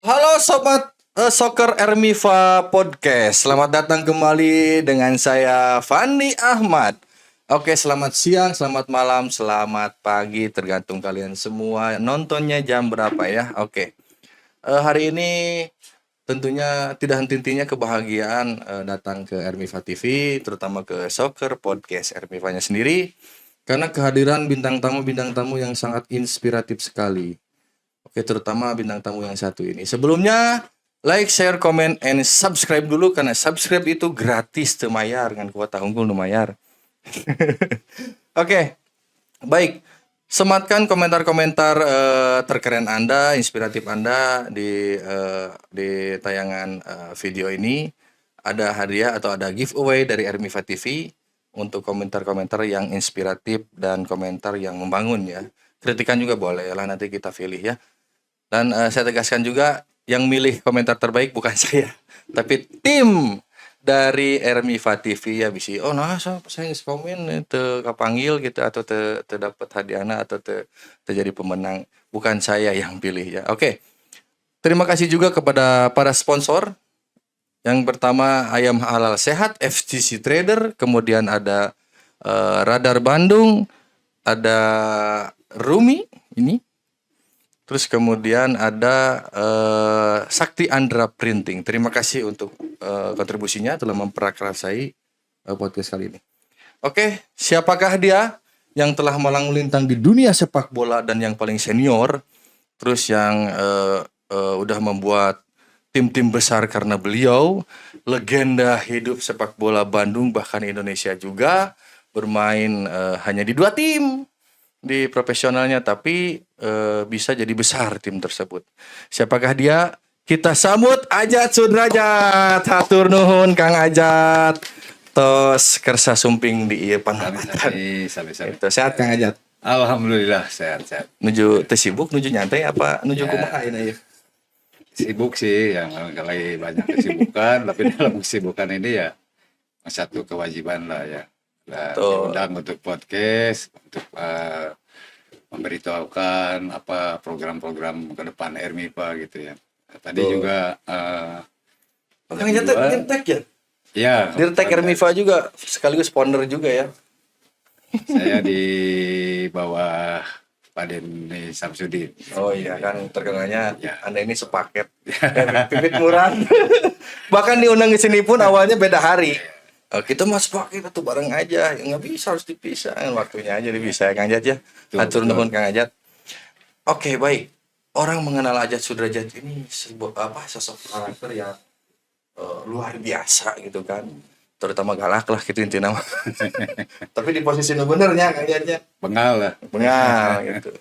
Halo sobat Soccer Ermiva Podcast. Selamat datang kembali dengan saya Fandi Ahmad. Oke, selamat siang, selamat malam, selamat pagi, tergantung kalian semua nontonnya jam berapa ya. Oke. Hari ini tentunya tidak henti-hentinya kebahagiaan datang ke Ermiva TV, terutama ke Soccer Podcast Ermivanya sendiri karena kehadiran bintang tamu yang sangat inspiratif sekali. Oke, terutama bintang tamu yang satu ini. Sebelumnya, like, share, comment, and subscribe dulu karena subscribe itu gratis, temayar kan kuota unggul lumayar. Oke, baik. Sematkan komentar-komentar terkeren Anda, inspiratif Anda di tayangan video ini. Ada hadiah atau ada giveaway dari Ermiva TV untuk komentar-komentar yang inspiratif dan komentar yang membangun ya. Kritikan juga boleh lah, nanti kita pilih ya. Dan saya tegaskan juga yang milih komentar terbaik bukan saya, tapi tim dari Ermiva TV ya bisi. Oh nah, saya komen kapanggil gitu atau dapat hadiahna atau terjadi pemenang, bukan saya yang pilih ya. Oke. Terima kasih juga kepada para sponsor. Yang pertama Ayam Halal Sehat, FGC Trader, kemudian ada Radar Bandung, ada Rumi ini. Terus kemudian ada Sakti Andra Printing. Terima kasih untuk kontribusinya telah memprakarsai podcast kali ini. Oke, siapakah dia yang telah malang melintang di dunia sepak bola dan yang paling senior, terus yang udah membuat tim-tim besar karena beliau, legenda hidup sepak bola Bandung bahkan Indonesia juga, bermain hanya di 2 tim di profesionalnya, tapi bisa jadi besar tim tersebut. Siapakah dia? Kita sambut Ajat Sudrajat. Hatur nuhun Kang Ajat. Tos kersa sumping di ieu pangamatan. Sabi-sabi. Itu sehat Kang Ajat. Alhamdulillah sehat-sehat. Nuju teu sibuk, nuju nyantai apa nuju Ya. kumaha ieu? Sibuk sih, yang kali banyak kesibukan, tapi dalam kesibukan ini ya satu kewajiban lah ya. Dan Betul. diundang untuk podcast, untuk memberitahukan apa program-program ke depan Ermiva gitu ya. Tadi Betul. juga Kang Ajat kedua, Dirtek ya? ya Dirtek Ermiva juga sekaligus founder juga ya. saya di bawah Pak Denny Samsudin. Oh iya kan terkenalnya Ya. Anda ini sepaket. Pipit murah. Bahkan diundang ke sini pun awalnya beda hari. Kita mas paket itu bareng aja. Ya, nggak bisa, harus dipisah. Waktunya aja dipisah Kang Ajat ya. Hatur nuhun Kang Ajat. Oke, baik. Orang mengenal Ajat Sudrajat ini sebuah sosok karakter yang luar biasa gitu kan. Terutama galak lah gitu intinya. Tapi di posisi nu benernya Kang Ajatnya. Bengal lah. Bengal gitu.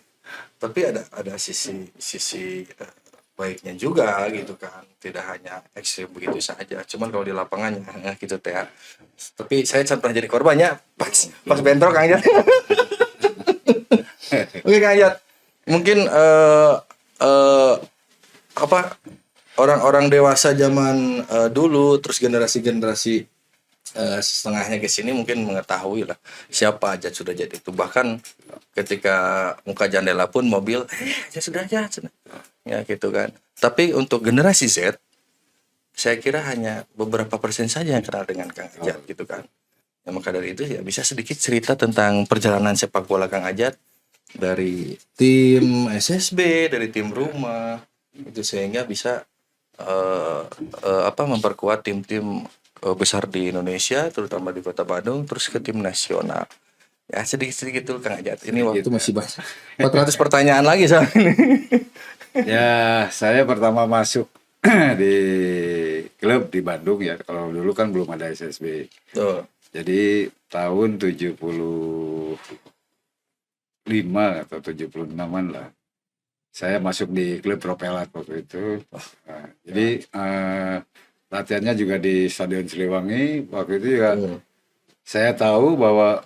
Tapi ada sisi baiknya juga gitu kan, tidak hanya ekstrim begitu saja. Cuman kalau di lapangannya gitu teh. Tapi saya pernah jadi korbannya pas bentrok Kang Ajat. Oke Kang Ajat, mungkin orang-orang dewasa zaman dulu terus generasi-generasi setengahnya ke sini mungkin mengetahui lah siapa Ajat Sudrajat itu. Bahkan ketika muka jendela pun mobil Ajat Sudrajat ya gitu kan. Tapi untuk generasi Z saya kira hanya beberapa persen saja yang kenal dengan Kang Ajat gitu kan. Ya, maka dari itu ya bisa sedikit cerita tentang perjalanan sepak bola Kang Ajat dari tim SSB, dari tim rumah itu, sehingga bisa memperkuat tim-tim besar di Indonesia, terutama di Kota Bandung, terus ke tim nasional. Ya sedikit-sedikit dulu Kang Ajat. Ini waktu masih banyak. 400 pertanyaan lagi soal ini. Ya, saya pertama masuk di klub di Bandung ya. Kalau dulu kan belum ada SSB. Tuh. Jadi tahun 75 atau 76-an lah. Saya masuk di klub Propelat waktu itu. Nah, jadi latihannya juga di Stadion Siliwangi. Waktu itu juga saya tahu bahwa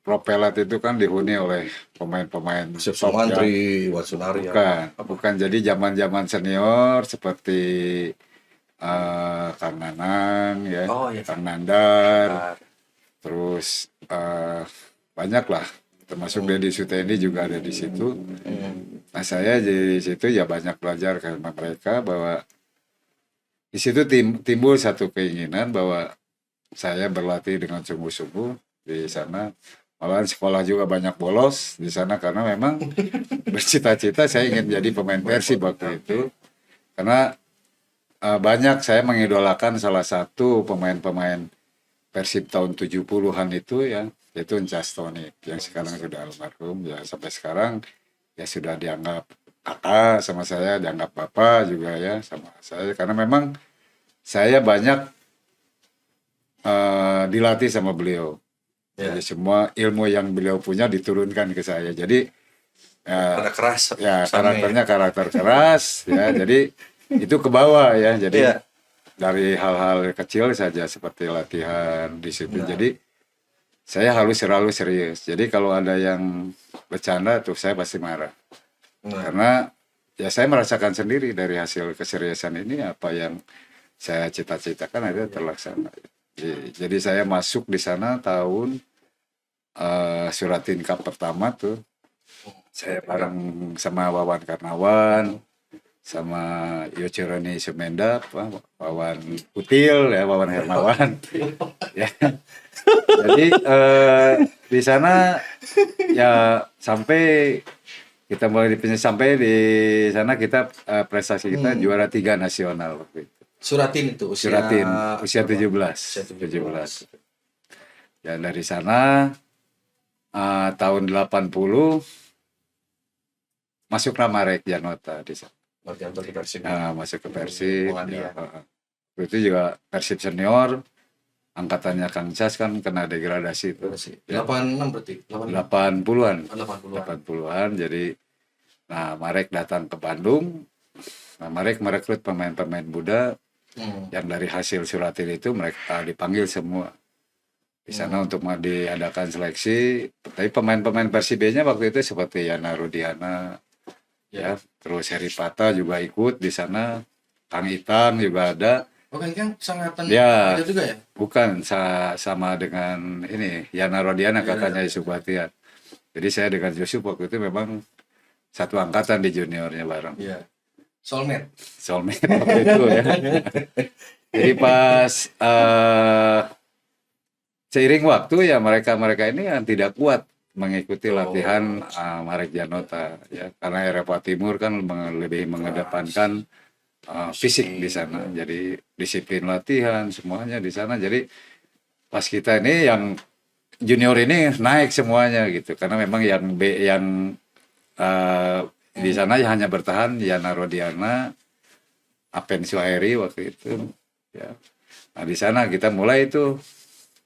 Propelat itu kan dihuni oleh pemain-pemain Sumantri, Watsunari. Bukan. Jadi zaman-zaman senior seperti Kang Nanang ya, Kang Nandar, terus banyak lah termasuk Deddy Sutendi juga ada di situ. Nah saya di situ ya banyak belajar karena mereka, bahwa di situ timbul satu keinginan bahwa saya berlatih dengan sungguh-sungguh di sana. Malahan sekolah juga banyak bolos di sana karena memang bercita-cita saya ingin jadi pemain Persib waktu itu. Karena banyak saya mengidolakan salah satu pemain-pemain Persib tahun 70-an itu ya, yaitu Encas Tony yang sekarang sudah almarhum ya, sampai sekarang ya sudah dianggap kakak sama saya, dianggap bapak juga ya sama saya, karena memang saya banyak dilatih sama beliau. Jadi semua ilmu yang beliau punya diturunkan ke saya. Jadi Ada keras. ya sama karakternya karakter keras ya. Jadi itu ke bawah ya. Jadi Iya. dari hal-hal kecil saja seperti latihan, disiplin. Nah. Jadi saya harus selalu serius. Jadi kalau ada yang bercanda tuh saya pasti marah. Nah. Karena ya saya merasakan sendiri dari hasil keseriusan ini apa yang saya cita-citakan ada terlaksana. Jadi saya masuk di sana tahun Suratin Cup pertama tuh. Saya bareng sama Wawan Karnawan, sama Yoceroni Sumendap, Wawan Kutil ya, Wawan Hermawan. Ya. Jadi di sana ya sampai kita mulai sampai di sana kita prestasi kita juara 3 nasional waktu itu. Suratin itu Suratin usia berapa? 17. 17. Ya dari sana tahun 80 masuklah Marek Janota di sana. Marek Persib. Masuk ke Persib. Polandia. Ya, itu juga Persib senior. Angkatannya Kang Cas kan kena degradasi itu. 86 berarti. 80-an. 80-an. 80-an. Jadi Marek datang ke Bandung. Marek merekrut pemain-pemain muda yang dari hasil Suratin itu mereka dipanggil semua di sana untuk diadakan seleksi. Tapi pemain-pemain Persib-nya waktu itu seperti Yana Rudiana, ya, terus Heri Pata juga ikut di sana, Kang Itang juga ada. Oh kan sangatan Ya, ada juga ya? bukan sama dengan ini Yana Rudiana kakaknya Yusuf Batian. Jadi saya dengan Yusuf waktu itu memang satu angkatan di juniornya bareng. Iya. Soulmate waktu itu ya. Jadi pas seiring waktu ya mereka ini yang tidak kuat mengikuti latihan Marek Janota ya, karena Eropa Timur kan lebih mengedepankan fisik di sana. Jadi disiplin latihan semuanya di sana. Jadi pas kita ini yang junior ini naik semuanya gitu, karena memang yang di sana hanya bertahan Yana Rodiana, Apen Suhairi waktu itu ya. Nah di sana kita mulai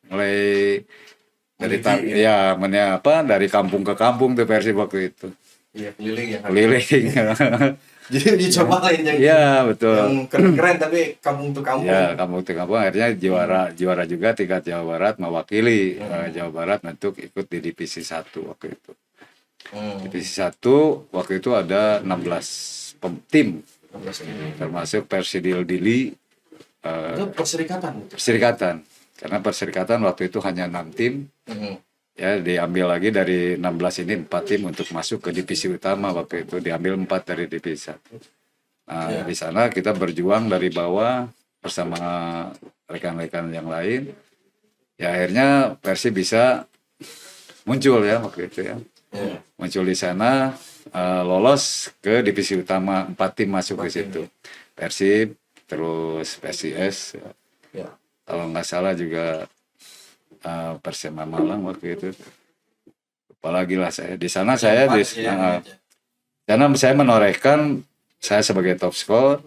dari dari kampung ke kampung tuh Persib waktu itu. Iya, keliling ya. Keliling. Jadi dicobain yang Iya, betul. Yang keren-keren tapi kampung tuh kampung. Ya, kampung tuh kampung akhirnya juara juga tingkat Jawa Barat, mewakili Jawa Barat untuk ikut di divisi 1 waktu itu. Divisi 1 waktu itu ada 16 tim. 16 tim. Termasuk Persidil Dili. Itu perserikatan. Perserikatan. Karena perserikatan waktu itu hanya 6 tim. Ya, diambil lagi dari 16 ini 4 tim untuk masuk ke divisi utama waktu itu. Diambil 4 dari divisi 1. Nah, di sana kita berjuang dari bawah bersama rekan-rekan yang lain. Ya, akhirnya Persib bisa muncul ya waktu itu ya. Muncul di sana, lolos ke divisi utama, 4 tim masuk ke situ. Persib, terus PSIS. Ya. Kalau nggak salah juga Persema Malang waktu itu. Apalagi lah saya di sana saya menorehkan saya sebagai top skor,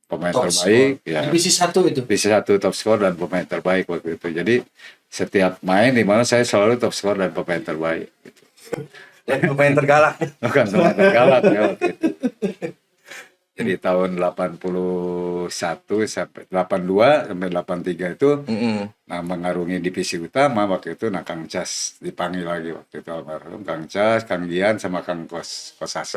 pemain terbaik ya. Divisi 1 itu. Divisi 1 top skor dan pemain terbaik waktu itu. Jadi setiap main di mana saya selalu top skor dan pemain terbaik gitu. Dan pemain tergalak. Bukan pemain tergalak ya waktu itu. Jadi tahun 81 sampai 82 sampai 83 itu mengarungi divisi utama waktu itu. Kang Cas dipanggil lagi waktu itu almarhum Kang Cas, Kang Gian sama Kang Kosasi.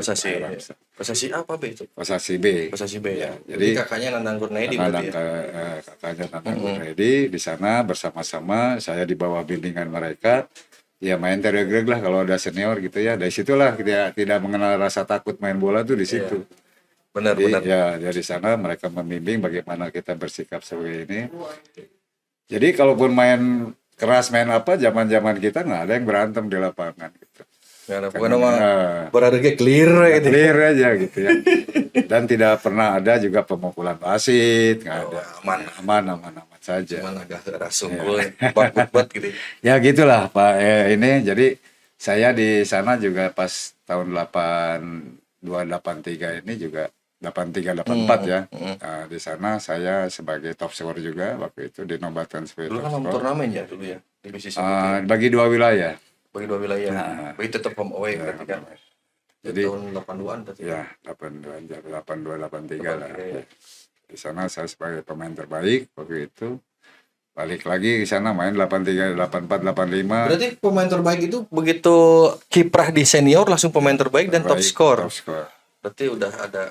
Kosasi apa B itu? Kosasi B. Kosasi B ya. Jadi kakaknya Nandang Kurnaidi berarti ya. Kakaknya Nandang Kurnaidi di sana bersama-sama saya di bawah bimbingan mereka. ya main teriak-teriak lah kalau ada senior gitu ya. Dari situlah kita tidak mengenal rasa takut main bola tuh di situ. Jadi Benar-benar. ya dari sana mereka membimbing bagaimana kita bersikap sebagai ini. Jadi kalaupun main keras main apa zaman-zaman kita nggak ada yang berantem di lapangan gitu. Ya, Karena bukan nama eh, berharga clear gitu. clear aja gitu ya. Dan tidak pernah ada juga pemukulan wasit, nggak ada. Aman. Aman saja. Cuman agak rasungkul, buat gitu. Ya gitulah Pak. Ini jadi saya di sana juga pas tahun 8283 ini juga 8384 ya. Nah, di sana saya sebagai top scorer juga waktu itu dinobatkan sebagai Dulu top kan scorer. turnamen ya dulu ya, divisi seperti Bagi dua wilayah. bagi dua wilayah. Bagi tetap home away berarti kan. Jadi Tahun 82-an berarti. ya 8283 lah. Iya. Di sana saya sebagai pemain terbaik waktu itu. Balik lagi ke sana main 83, 84, 85. Berarti pemain terbaik itu begitu kiprah di senior langsung pemain terbaik dan top Terbaik, skor. top score. Berarti udah ada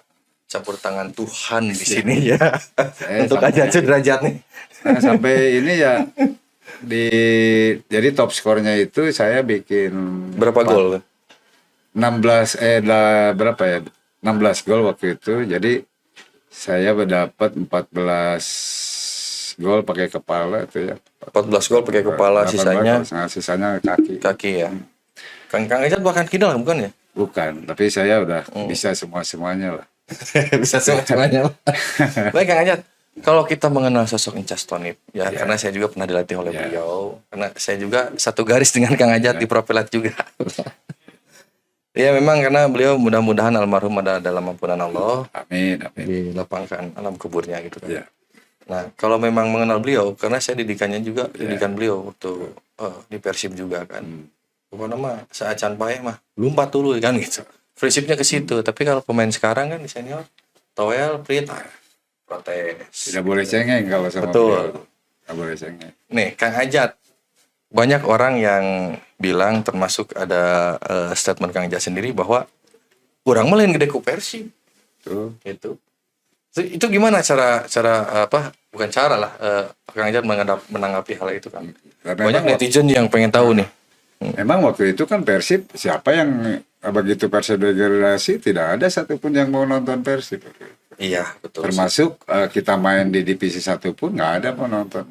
campur tangan Tuhan di sini ya. Saya Untuk sampai- aja derajat nih. Nah, sampai ini ya jadi top skornya itu saya bikin Berapa gol? 16 berapa ya? 16 gol waktu itu. Jadi saya mendapat 14 gol pakai kepala itu ya. 14 gol pakai kepala, 18 sisanya sisanya kaki. kaki ya. Kang Ajat bahkan kidal bukan ya? Bukan, tapi saya udah bisa semuanya lah. Bisa semuanya. Baik Kang Ajat, kalau kita mengenal sosok Incas Tonip, ya karena saya juga pernah dilatih oleh beliau, karena saya juga satu garis dengan Kang Ajat di Propelat juga. Ya memang karena beliau mudah-mudahan almarhum ada dalam ampunan Allah, Amin. dilapangkan alam kuburnya gitu kan. Ya. Nah kalau memang mengenal beliau, karena saya didikannya juga didikan beliau waktu di Persib juga kan. Pokoknya mah seacan paeh mah lompat dulu kan gitu. Prinsipnya ke situ. Tapi kalau pemain sekarang kan di senior, toel, prit, protes. Tidak boleh cengeng kalau sama Betul. beliau. Tidak boleh cengeng. Nih Kang Ajat, banyak orang yang bilang termasuk ada statement Kang Ajat sendiri bahwa kurang melain gede ku Persib Tuh. gitu. Itu gimana cara apa? Bukan cara lah. Kang Ajat menanggapi hal itu kan. Karena Banyak memang netizen yang pengen tahu nih. Memang waktu itu kan Persib, siapa yang begitu Persib degradasi, tidak ada satupun yang mau nonton Persib. Iya betul. Termasuk kita main di divisi 1 pun nggak ada penonton.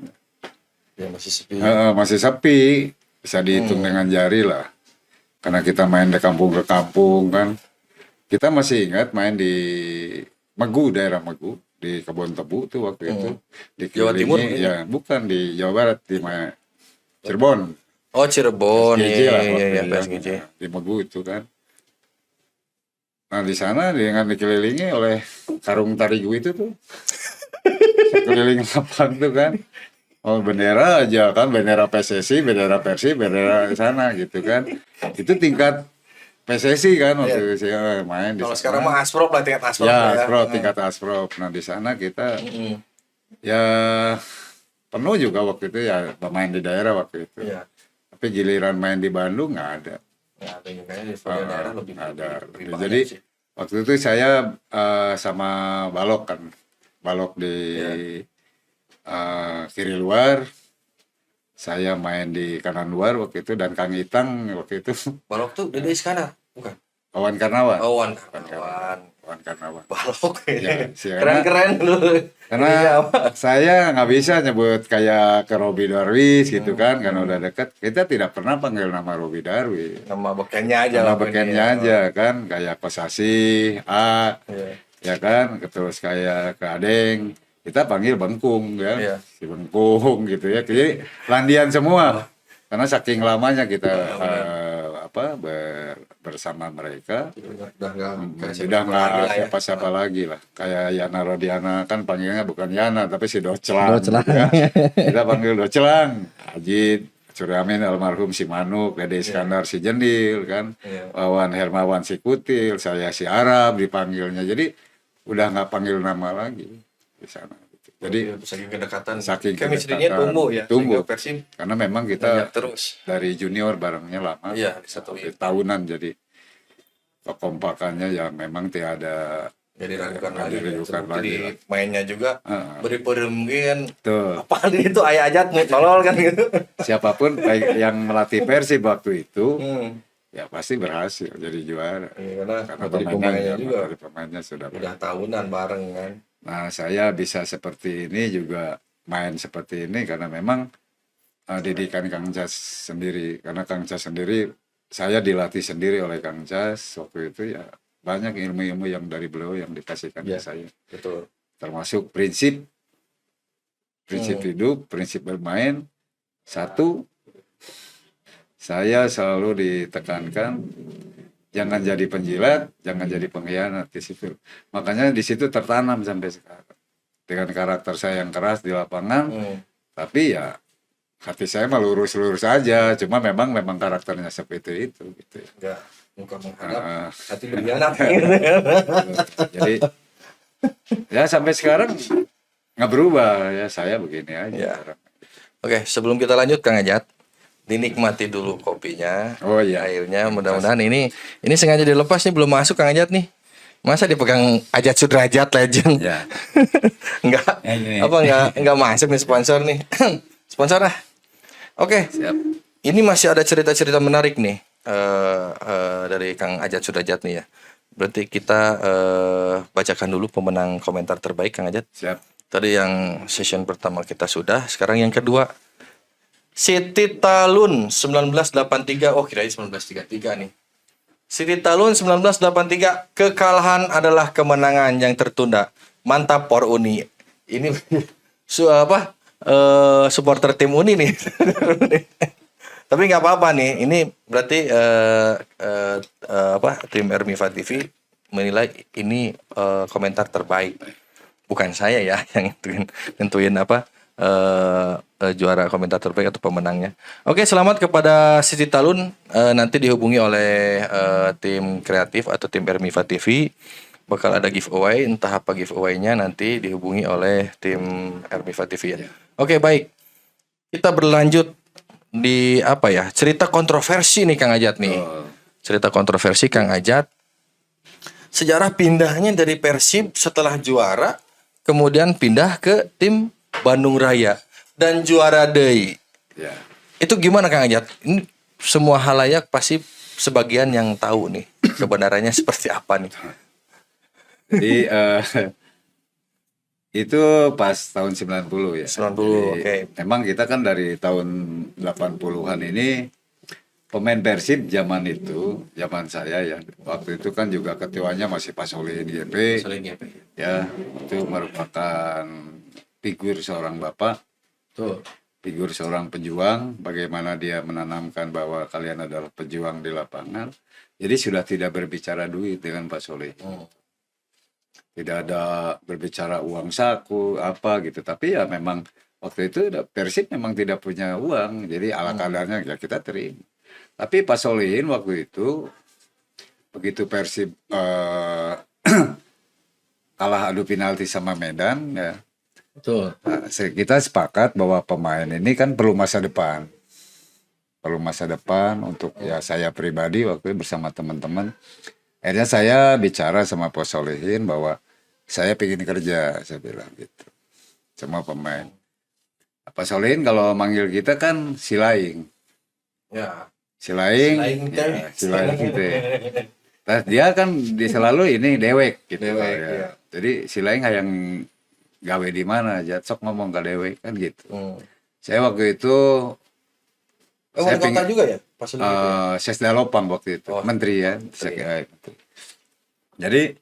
Ya masih sepi. Masih sepi, bisa dihitung dengan jari lah. Karena kita main di kampung ke kampung kan. Kita masih ingat main di Megu, daerah Megu, di Kebon Tebu tuh waktu itu. Jawa Timur, ya bukan di Jawa Barat, di Cirebon. Oh Cirebon, PSGJ lah waktu iya, itu ya. PSGJ. Di Megu itu kan. Nah di sana dengan dikelilingi oleh karung tarigu itu tuh. Sekeliling lapang tuh kan. Oh bendera aja kan, bendera PSSI, bendera Persib, bendera sana gitu kan. Itu tingkat PSSI kan waktu saya main di Kalau sana. sekarang mah Asprop lah, tingkat Asprop Ya, lah Asprop, tingkat Asprop. Nah di sana kita ya penuh juga waktu itu ya pemain di daerah waktu itu. Iya. Tapi giliran main di Bandung nggak ada. Ya, ada yang kayaknya di sebagian daerah lebih Nggak ada. lebih banyak Jadi sih. waktu itu saya sama Balok kan, Balok di kiri luar, saya main di kanan luar waktu itu dan Kang Itang waktu itu Balok tuh Dede Iskandar, bukan? Kawan Karnawan. Oh, kawan. Kawan Karnawan. Balok Ya, sih, keren-keren lu. Karena saya nggak bisa nyebut kayak ke Robi Darwis gitu kan, karena udah deket. Kita tidak pernah panggil nama Robi Darwis. Nama bekennya aja Nama lah. bekennya aja kan, kayak Kosasi, A, Iya. ya kan, terus kayak ke Adeng, kita panggil Bengkung ya, Iya. si Bengkung gitu ya. Jadi landian semua, karena saking lamanya kita bersama mereka. Udah enggak Sudah nggak siapa-siapa lagi lah. Kayak Yana Rodiana kan panggilnya bukan Yana tapi si Docelang. Ya. Kita panggil Docelang. Ajit, Suryamin almarhum si Manuk, Dede Iskandar si Jendil kan. Wawan Hermawan si Kutil, saya si Arab dipanggilnya. Jadi udah nggak panggil nama lagi di sana. Jadi saking kedekatan, saking chemistry-nya kedekatan, tumbuh ya. tumbuh. Sehingga Persib karena memang banyak kita terus. dari junior barengnya lama. Iya, disatuin. Tahunan jadi kekompakannya ya memang tidak ada Jadi ragukan Nggak lagi. diragukan Jadi lagi lah. mainnya juga beri mungkin Tuh, apa itu ayah ajat nih tolol kan gitu. siapapun baik yang melatih Persib waktu itu, Hmm. ya pasti berhasil jadi juara. Iya, karena Karena materi pemainnya juga materi pemainnya sudah udah tahunan bareng kan. Nah, saya bisa seperti ini juga main seperti ini karena memang didikan Kang Jas sendiri. Karena Kang Jas sendiri, saya dilatih sendiri oleh Kang Jas waktu itu ya banyak ilmu-ilmu yang dari beliau yang dikasihkan ke Iya, saya. betul. Termasuk prinsip hidup, prinsip bermain. Satu, saya selalu ditekankan jangan jadi penjilat, jangan jadi pengkhianat di situ. Makanya di situ tertanam sampai sekarang. Dengan karakter saya yang keras di lapangan, tapi ya hati saya mah lurus-lurus aja. Cuma memang karakternya seperti itu gitu ya. Enggak muka menghadap, hati berkhianat. Jadi ya sampai sekarang nggak berubah ya, saya begini aja. Ya. Oke, sebelum kita lanjut Kang Ajat, dinikmati dulu kopinya. Oh iya. Airnya mudah-mudahan ini sengaja dilepas nih, belum masuk Kang Ajat nih. Masa dipegang Ajat Sudrajat legend. Ya. Enggak. Ini. Enggak masuk nih sponsor nih. Sponsor lah. Oke. Siap. Ini masih ada cerita-cerita menarik nih dari Kang Ajat Sudrajat nih ya. Berarti kita bacakan dulu pemenang komentar terbaik Kang Ajat. Siap. Tadi yang session pertama kita sudah, sekarang yang kedua. Siti Talun 1983. Oh, kirain 1933 nih. Siti Talun 1983, kekalahan adalah kemenangan yang tertunda. Mantap Por Uni. Ini supporter tim Uni nih. Tapi nggak apa-apa nih. Ini berarti tim Ermifa TV menilai ini komentar terbaik. Bukan saya ya yang nentuin juara komentar terbaik atau pemenangnya. Oke, selamat kepada Siti Talun. Nanti dihubungi oleh tim kreatif atau tim Ermifa TV. Bakal ada giveaway, entah apa giveaway-nya nanti dihubungi oleh tim Ermifa TV ya. Oke, baik. Kita berlanjut di cerita kontroversi nih Kang Ajat nih. Cerita kontroversi Kang Ajat. Sejarah pindahnya dari Persib setelah juara, kemudian pindah ke tim Bandung Raya dan juara deui. Ya. Itu gimana Kang Ajat? Ini semua halayak pasti sebagian yang tahu nih kebenarannya seperti apa nih. Jadi itu pas tahun 90 ya. 90, oke. Memang kita kan dari tahun 80-an ini pemain Persib zaman saya ya. Waktu itu kan juga ketuanya masih Pak Solihin GP. Ya, itu merupakan figur seorang bapak. Tuh. Figur seorang pejuang, bagaimana dia menanamkan bahwa kalian adalah pejuang di lapangan. Jadi sudah tidak berbicara duit dengan Pak Solihin. Tidak ada berbicara uang saku apa gitu, tapi ya memang waktu itu Persib memang tidak punya uang, jadi ala kadarnya ya kita terima. Tapi Pak Solihin waktu itu begitu Persib kalah adu penalti sama Medan ya, Betul. kita sepakat bahwa pemain ini kan perlu masa depan untuk ya saya pribadi waktu itu bersama teman-teman. Akhirnya saya bicara sama Pak Solihin bahwa saya pengen kerja, saya bilang gitu, sama pemain. Pak Solihin kalau manggil kita kan Silaing. Ya. Silaing gitu. Nah, dia kan selalu ini dewek gitu. Dewek, ya. ya. Jadi Silaing yang gawe di mana aja, sok ngomong ke dewek kan gitu. Saya waktu itu wali kota juga ya? Pas Sesda Lopang waktu itu, menteri ya. Jadi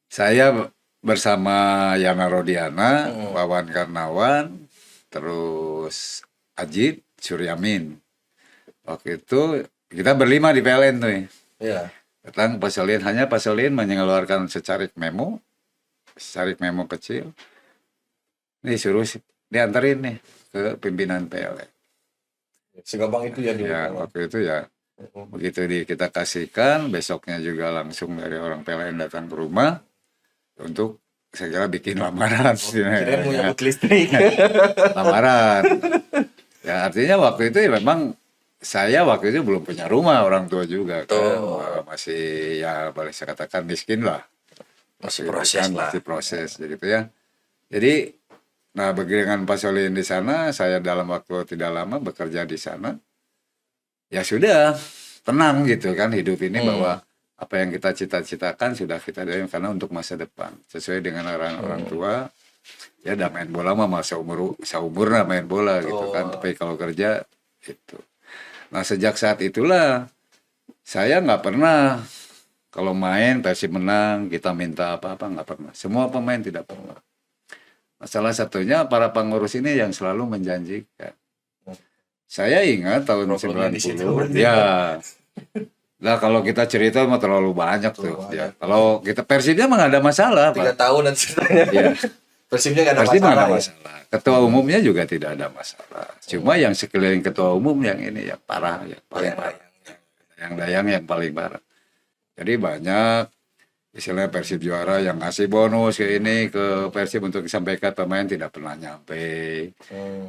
saya bersama Yana Rodiana, Wawan Karnawan, terus Ajit Suryamin. Waktu itu kita berlima di PLN tuh. Iya. Datang Pak Solihin mengeluarkan secarik memo kecil. Nih suruh diantarin nih ke pimpinan PLN. Segampang itu ya dulu. Ya, waktu itu ya. Begitu kita kasihkan, besoknya juga langsung dari orang PLN datang ke rumah untuk saya kira bikin lamaran. Kirain mau nyambut listrik. Lamaran. Ya artinya waktu itu ya memang saya waktu itu belum punya rumah, orang tua juga kan masih ya boleh saya katakan miskin lah. Masih Gitu proses kan, lah. masih proses gitu ya. Jadi, nah dengan Pak Solihin di sana, saya dalam waktu tidak lama bekerja di sana. Ya sudah, tenang gitu kan hidup ini bahwa apa yang kita cita-citakan sudah kita dalam karena untuk masa depan sesuai dengan orang-orang tua. Ya udah main bola mah seumur lah main bola gitu kan. Tapi kalau kerja itu. Nah sejak saat itulah saya nggak pernah kalau main Persib menang kita minta apa-apa nggak pernah. Semua pemain tidak pernah. Nah, salah satunya para pengurus ini yang selalu menjanjikan. Saya ingat tahun Problemnya di situ 90, berarti. ya. Nah kalau kita cerita mah terlalu banyak tuh. Ya. Kalau kita Persibnya mah nggak ada masalah, 3 Pak. tahun dan ceritanya. Ya. Persibnya nggak ada Persib nggak masalah ada ya. masalah. Ketua umumnya juga tidak ada masalah. Cuma yang sekeliling ketua umum yang ini yang parah, yang paling parah. Yang dayang yang paling parah. Jadi banyak istilahnya Persib juara yang ngasih bonus ke ini ke Persib untuk disampaikan pemain tidak pernah nyampe.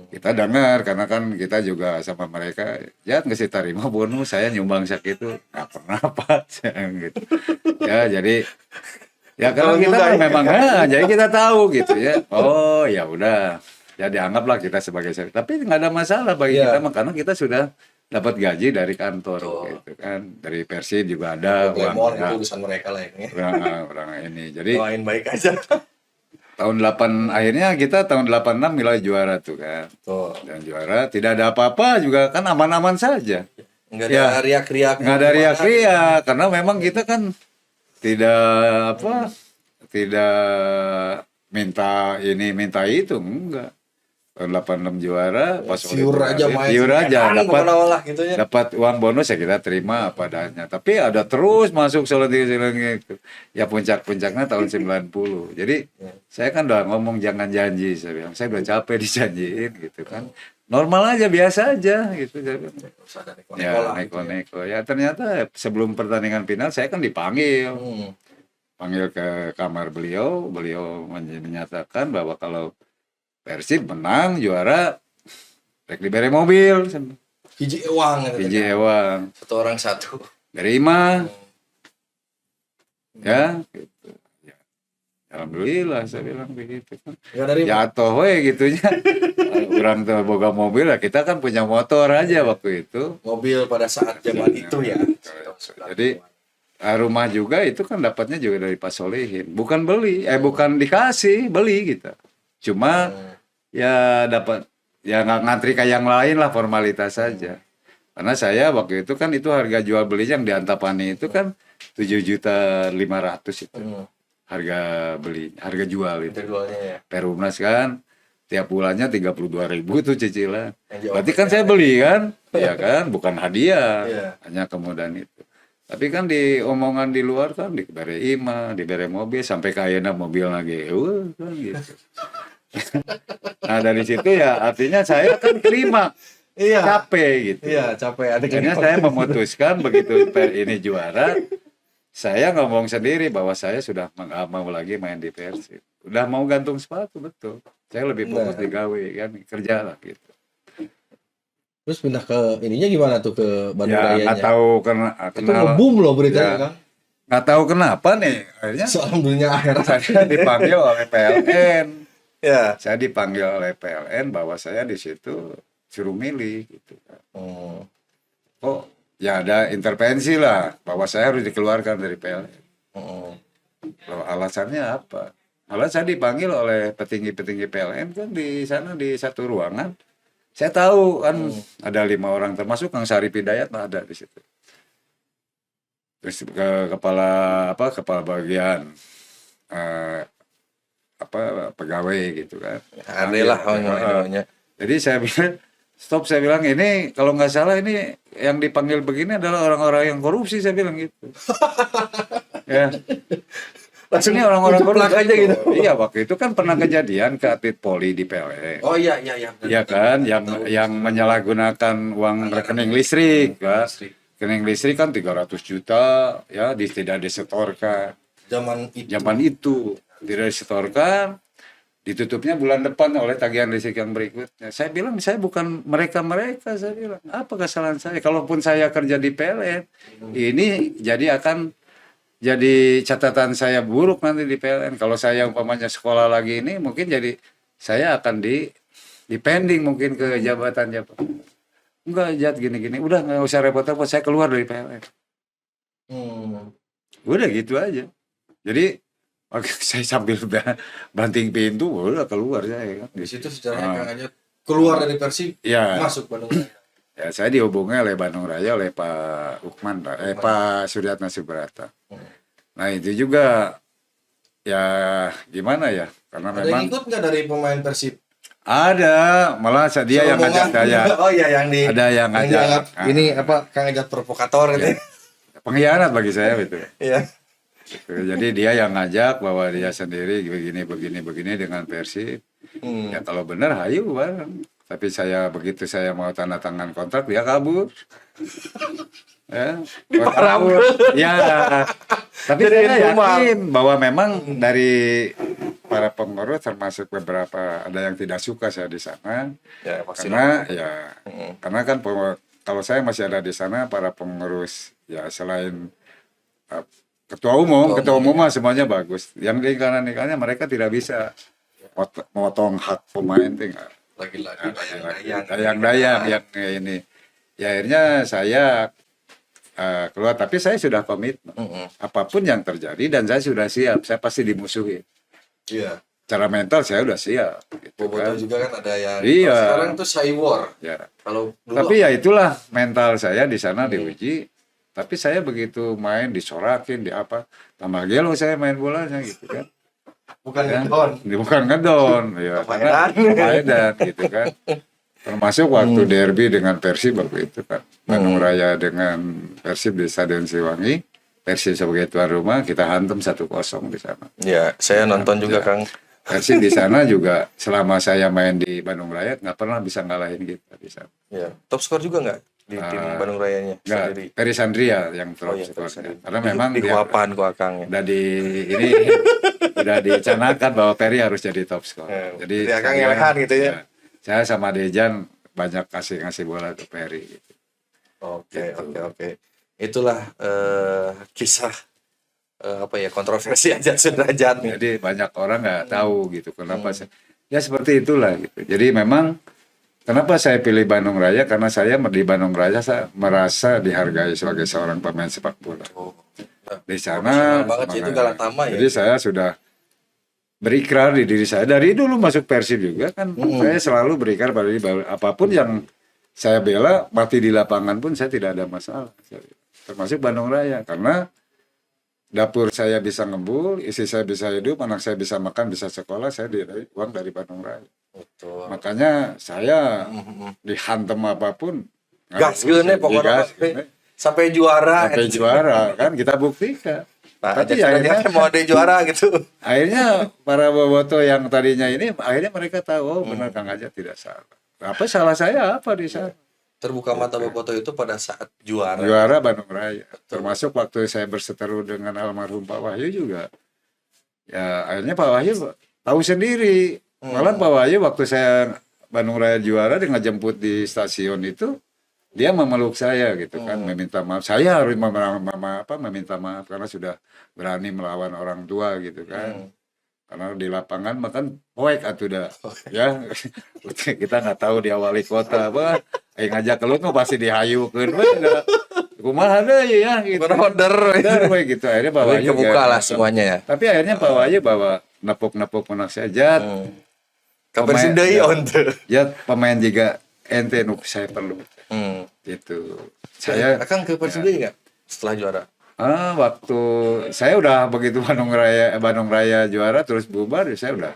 Kita dengar karena kan kita juga sama mereka ya nggak sih terima bonus saya nyumbang itu nggak pernah apa gitu. Ya jadi ya karena Betul kita juga kan ya. memang jadi kita tahu gitu ya. Oh ya udah ya dianggaplah kita sebagai tapi nggak ada masalah bagi Iya. kita mah karena kita sudah dapat gaji dari kantor gitu kan dari Persib juga ada Lemon itu uang urusan mereka lah ini. orang ini jadi Doain baik aja. tahun 8 akhirnya kita tahun 86 mulai juara tuh kan. Tuh. Dan juara tidak ada apa-apa juga kan aman-aman saja. Nggak Ya, ada riak-riak. Nggak ada riak-riak karena memang kita kan tidak apa tidak minta ini minta itu enggak. Tahun 86 juara pas Pure aja main. pure aja Edan, dapat bukan olah gitu ya. dapat uang bonus ya kita terima apa adanya. Tapi ada terus masuk selang itu. Ya puncak-puncaknya tahun 90. Jadi saya kan udah ngomong jangan janji saya bilang. Saya udah capek dijanjiin gitu kan. Normal aja biasa aja gitu saya bilang. Usah ada neko-neko Ya lah gitu ya. neko-neko. Ya ternyata sebelum pertandingan final saya kan dipanggil. Panggil ke kamar beliau menyatakan bahwa kalau Persib menang juara rek dibere mobil Hiji ewang gitu. hiji ewang Satu orang satu. dari imah ya gitu. Ya. Alhamdulillah saya bilang begitu kan Nggak dari ya atoh we gitunya orang tuh boga mobil ya kita kan punya motor aja waktu itu mobil pada saat zaman itu ya. jadi rumah juga itu kan dapatnya juga dari Pak Solihin bukan beli bukan dikasih beli gitu cuma ya dapat ya nggak ngantri kayak yang lain lah formalitas saja karena saya waktu itu kan itu harga jual beli yang di Antapani itu kan 7.500.000 itu harga beli harga jual itu Jualnya ya. Perumnas kan tiap bulannya 32.000 itu cicilan Yang jauh berarti kan saya beli kan ya kan bukan hadiah Iya. hanya kemudahan itu tapi kan di omongan di luar kan diberi imah diberi mobil sampai kayaknya mobil lagi kan gitu. Nah dari situ ya artinya saya kan terima Iya. capek gitu. Iya, capek. Akhirnya saya memutuskan begitu ini juara, saya ngomong sendiri bahwa saya sudah nggak mau lagi main di Persib. Udah mau gantung sepatu betul. Saya lebih fokus di gawe kan kerja lah gitu. Terus pindah ke ininya gimana tuh ke Bandung Ya Rayanya? nggak tahu Itu kenal nge-boom loh beritanya Ya. kan. nggak tahu kenapa nih akhirnya Soal dunia akhirat. saya dipanggil oleh PLN. Ya. Saya dipanggil oleh PLN bahwa saya di situ suruh milih gitu kan. Oh, ya ada intervensi lah bahwa saya harus dikeluarkan dari PLN. Loh, alasannya apa? Malah saya dipanggil oleh petinggi-petinggi PLN kan di sana di satu ruangan. Saya tahu kan ada 5 orang termasuk Kang Sarip Hidayat ada di situ. Terus ke kepala bagian pegawai gitu kan. Ada lah namanya. Jadi saya bilang stop saya bilang ini kalau nggak salah ini yang dipanggil begini adalah orang-orang yang korupsi saya bilang gitu. Ya. Langsung Ini orang-orang jeplak korupsi aja gitu. Iya waktu itu kan pernah kejadian ke atlet poli di PLN. Oh iya. Iya kan yang menyalahgunakan uang rekening listrik kan. Rekening listrik kan 300 juta ya tidak disetorkan. Zaman itu tidak disetorkan, ditutupnya bulan depan oleh tagihan listrik yang berikutnya. Saya bilang saya bukan mereka saya bilang apa kesalahan saya? Kalaupun saya kerja di PLN, ini jadi akan jadi catatan saya buruk nanti di PLN. Kalau saya umpamanya sekolah lagi ini, mungkin jadi saya akan di pending mungkin ke jabatan. Enggak, Jat, gini-gini. Udah nggak usah repot-repot, saya keluar dari PLN. Udah gitu aja. Jadi saya sambil banting pintu, udah keluar saya kan. Di situ secara Kang Ajat keluar dari Persib, Ya, masuk Bandung Raya. ya saya dihubungi oleh Bandung Raya oleh Pak Ukman, Pak Suryatna Subrata. Nah itu juga ya gimana ya, karena Ada yang memang ikut nggak dari pemain Persib? ada, malah dia yang ngajak saya. Oh iya, yang di Ada yang ngajak. dianggap ini apa, Kang Ajat provokator gitu. Pengkhianat bagi saya gitu. Iya. Jadi dia yang ngajak bahwa dia sendiri begini dengan Persib. Ya kalau benar hayu bareng. Tapi begitu saya mau tanda tangan kontrak dia kabur. Ya, kabur. Ya. Tapi saya yakin bahwa memang dari para pengurus termasuk beberapa ada yang tidak suka saya di sana. Ya, pasti. Karena kan kalau saya masih ada di sana para pengurus ya selain ketua umum mah semuanya bagus. Yang di kanan-kanannya mereka tidak bisa motong hak pemain tinggal. Lagi-lagi Dayang-dayang yang ini. Ya akhirnya saya keluar, tapi saya sudah komitmen. Apapun yang terjadi dan saya sudah siap, saya pasti dimusuhin. Iya. Cara mental saya udah siap. Gitu Boboto juga kan ada yang Iya. sekarang tuh Cywar. Ya. Kalau dulu Tapi ya itulah mental saya di sana diuji. Tapi saya begitu main disorakin, di apa, tambah gelo saya main bolanya gitu kan. bukan Ya. ngedon. Bukan ngedon, ya karena Medan gitu kan. Termasuk waktu derby dengan Persib waktu itu kan. Bandung Raya dengan Persib di Stadion Siliwangi. Persib sebagai tuan rumah kita hantam 1-0 di sana. Ya, saya nonton juga Kang. Persib di sana juga selama saya main di Bandung Raya nggak pernah bisa ngalahin kita di sana. Ya, top skor juga nggak di tim Bandung Rayanya sendiri? Nggak, Peris Andria yang top skornya. Karena memang Di dia Kuapan ku Akang ya. udah dicanakan bahwa Peri harus jadi top skor. Jadi Akang ngelehan gitu ya. Saya sama Dejan banyak ngasih bola ke Peri. Gitu. Oke. Itulah kisah apa ya, kontroversi aja Sudrajat nih. Jadi banyak orang nggak tahu gitu kenapa ya seperti itulah gitu. Jadi memang kenapa saya pilih Bandung Raya, karena saya di Bandung Raya saya merasa dihargai sebagai seorang pemain sepak bola. Di sana banget sih itu Galatama ya. Jadi saya sudah berikrar di diri saya dari dulu masuk Persib juga kan. Saya selalu berikrar pada diri bahwa apapun yang saya bela, mati di lapangan pun saya tidak ada masalah. Termasuk Bandung Raya, karena dapur saya bisa ngebul, istri saya bisa hidup, anak saya bisa makan, bisa sekolah, saya diberi uang dari Bandung Raya. Betul. Makanya saya dihantam apapun, gaskeun pokoknya sampai juara. Sampai juara kan kita buktikan. Tapi akhirnya mau ada juara gitu. Akhirnya para boboto yang tadinya ini, akhirnya mereka tahu benar Kang Ajat tidak salah. Apa salah saya apa di sana? Terbuka mata boboto itu pada saat juara. Juara Bandung Raya. Termasuk waktu saya berseteru dengan almarhum Pak Wahyu juga. Ya akhirnya Pak Wahyu tahu sendiri. Malah Pak Wahyu waktu saya Bandung Raya juara dengan jemput di stasiun itu, dia memeluk saya gitu kan, meminta maaf. Saya harus meminta maaf karena sudah berani melawan orang tua gitu kan. Karena di lapangan makan poek atuh dah. Ya. Kita nggak tahu dia wali kota apa. Ngajak keluar mah pasti dihayukeun we. Kumaha deui ya gitu. Order gitu. Akhirnya Pak Wahyu kebuka lah semuanya ya. Tapi akhirnya Pak Wahyu bawa nepuk-nepuk menak saya, Jat. Kabar deui on teu. Jat pemain juga ente nu saya perlu. Gitu. Saya Akang ke Persib enggak setelah juara? Waktu saya udah begitu Bandung Raya juara terus bubar, saya udah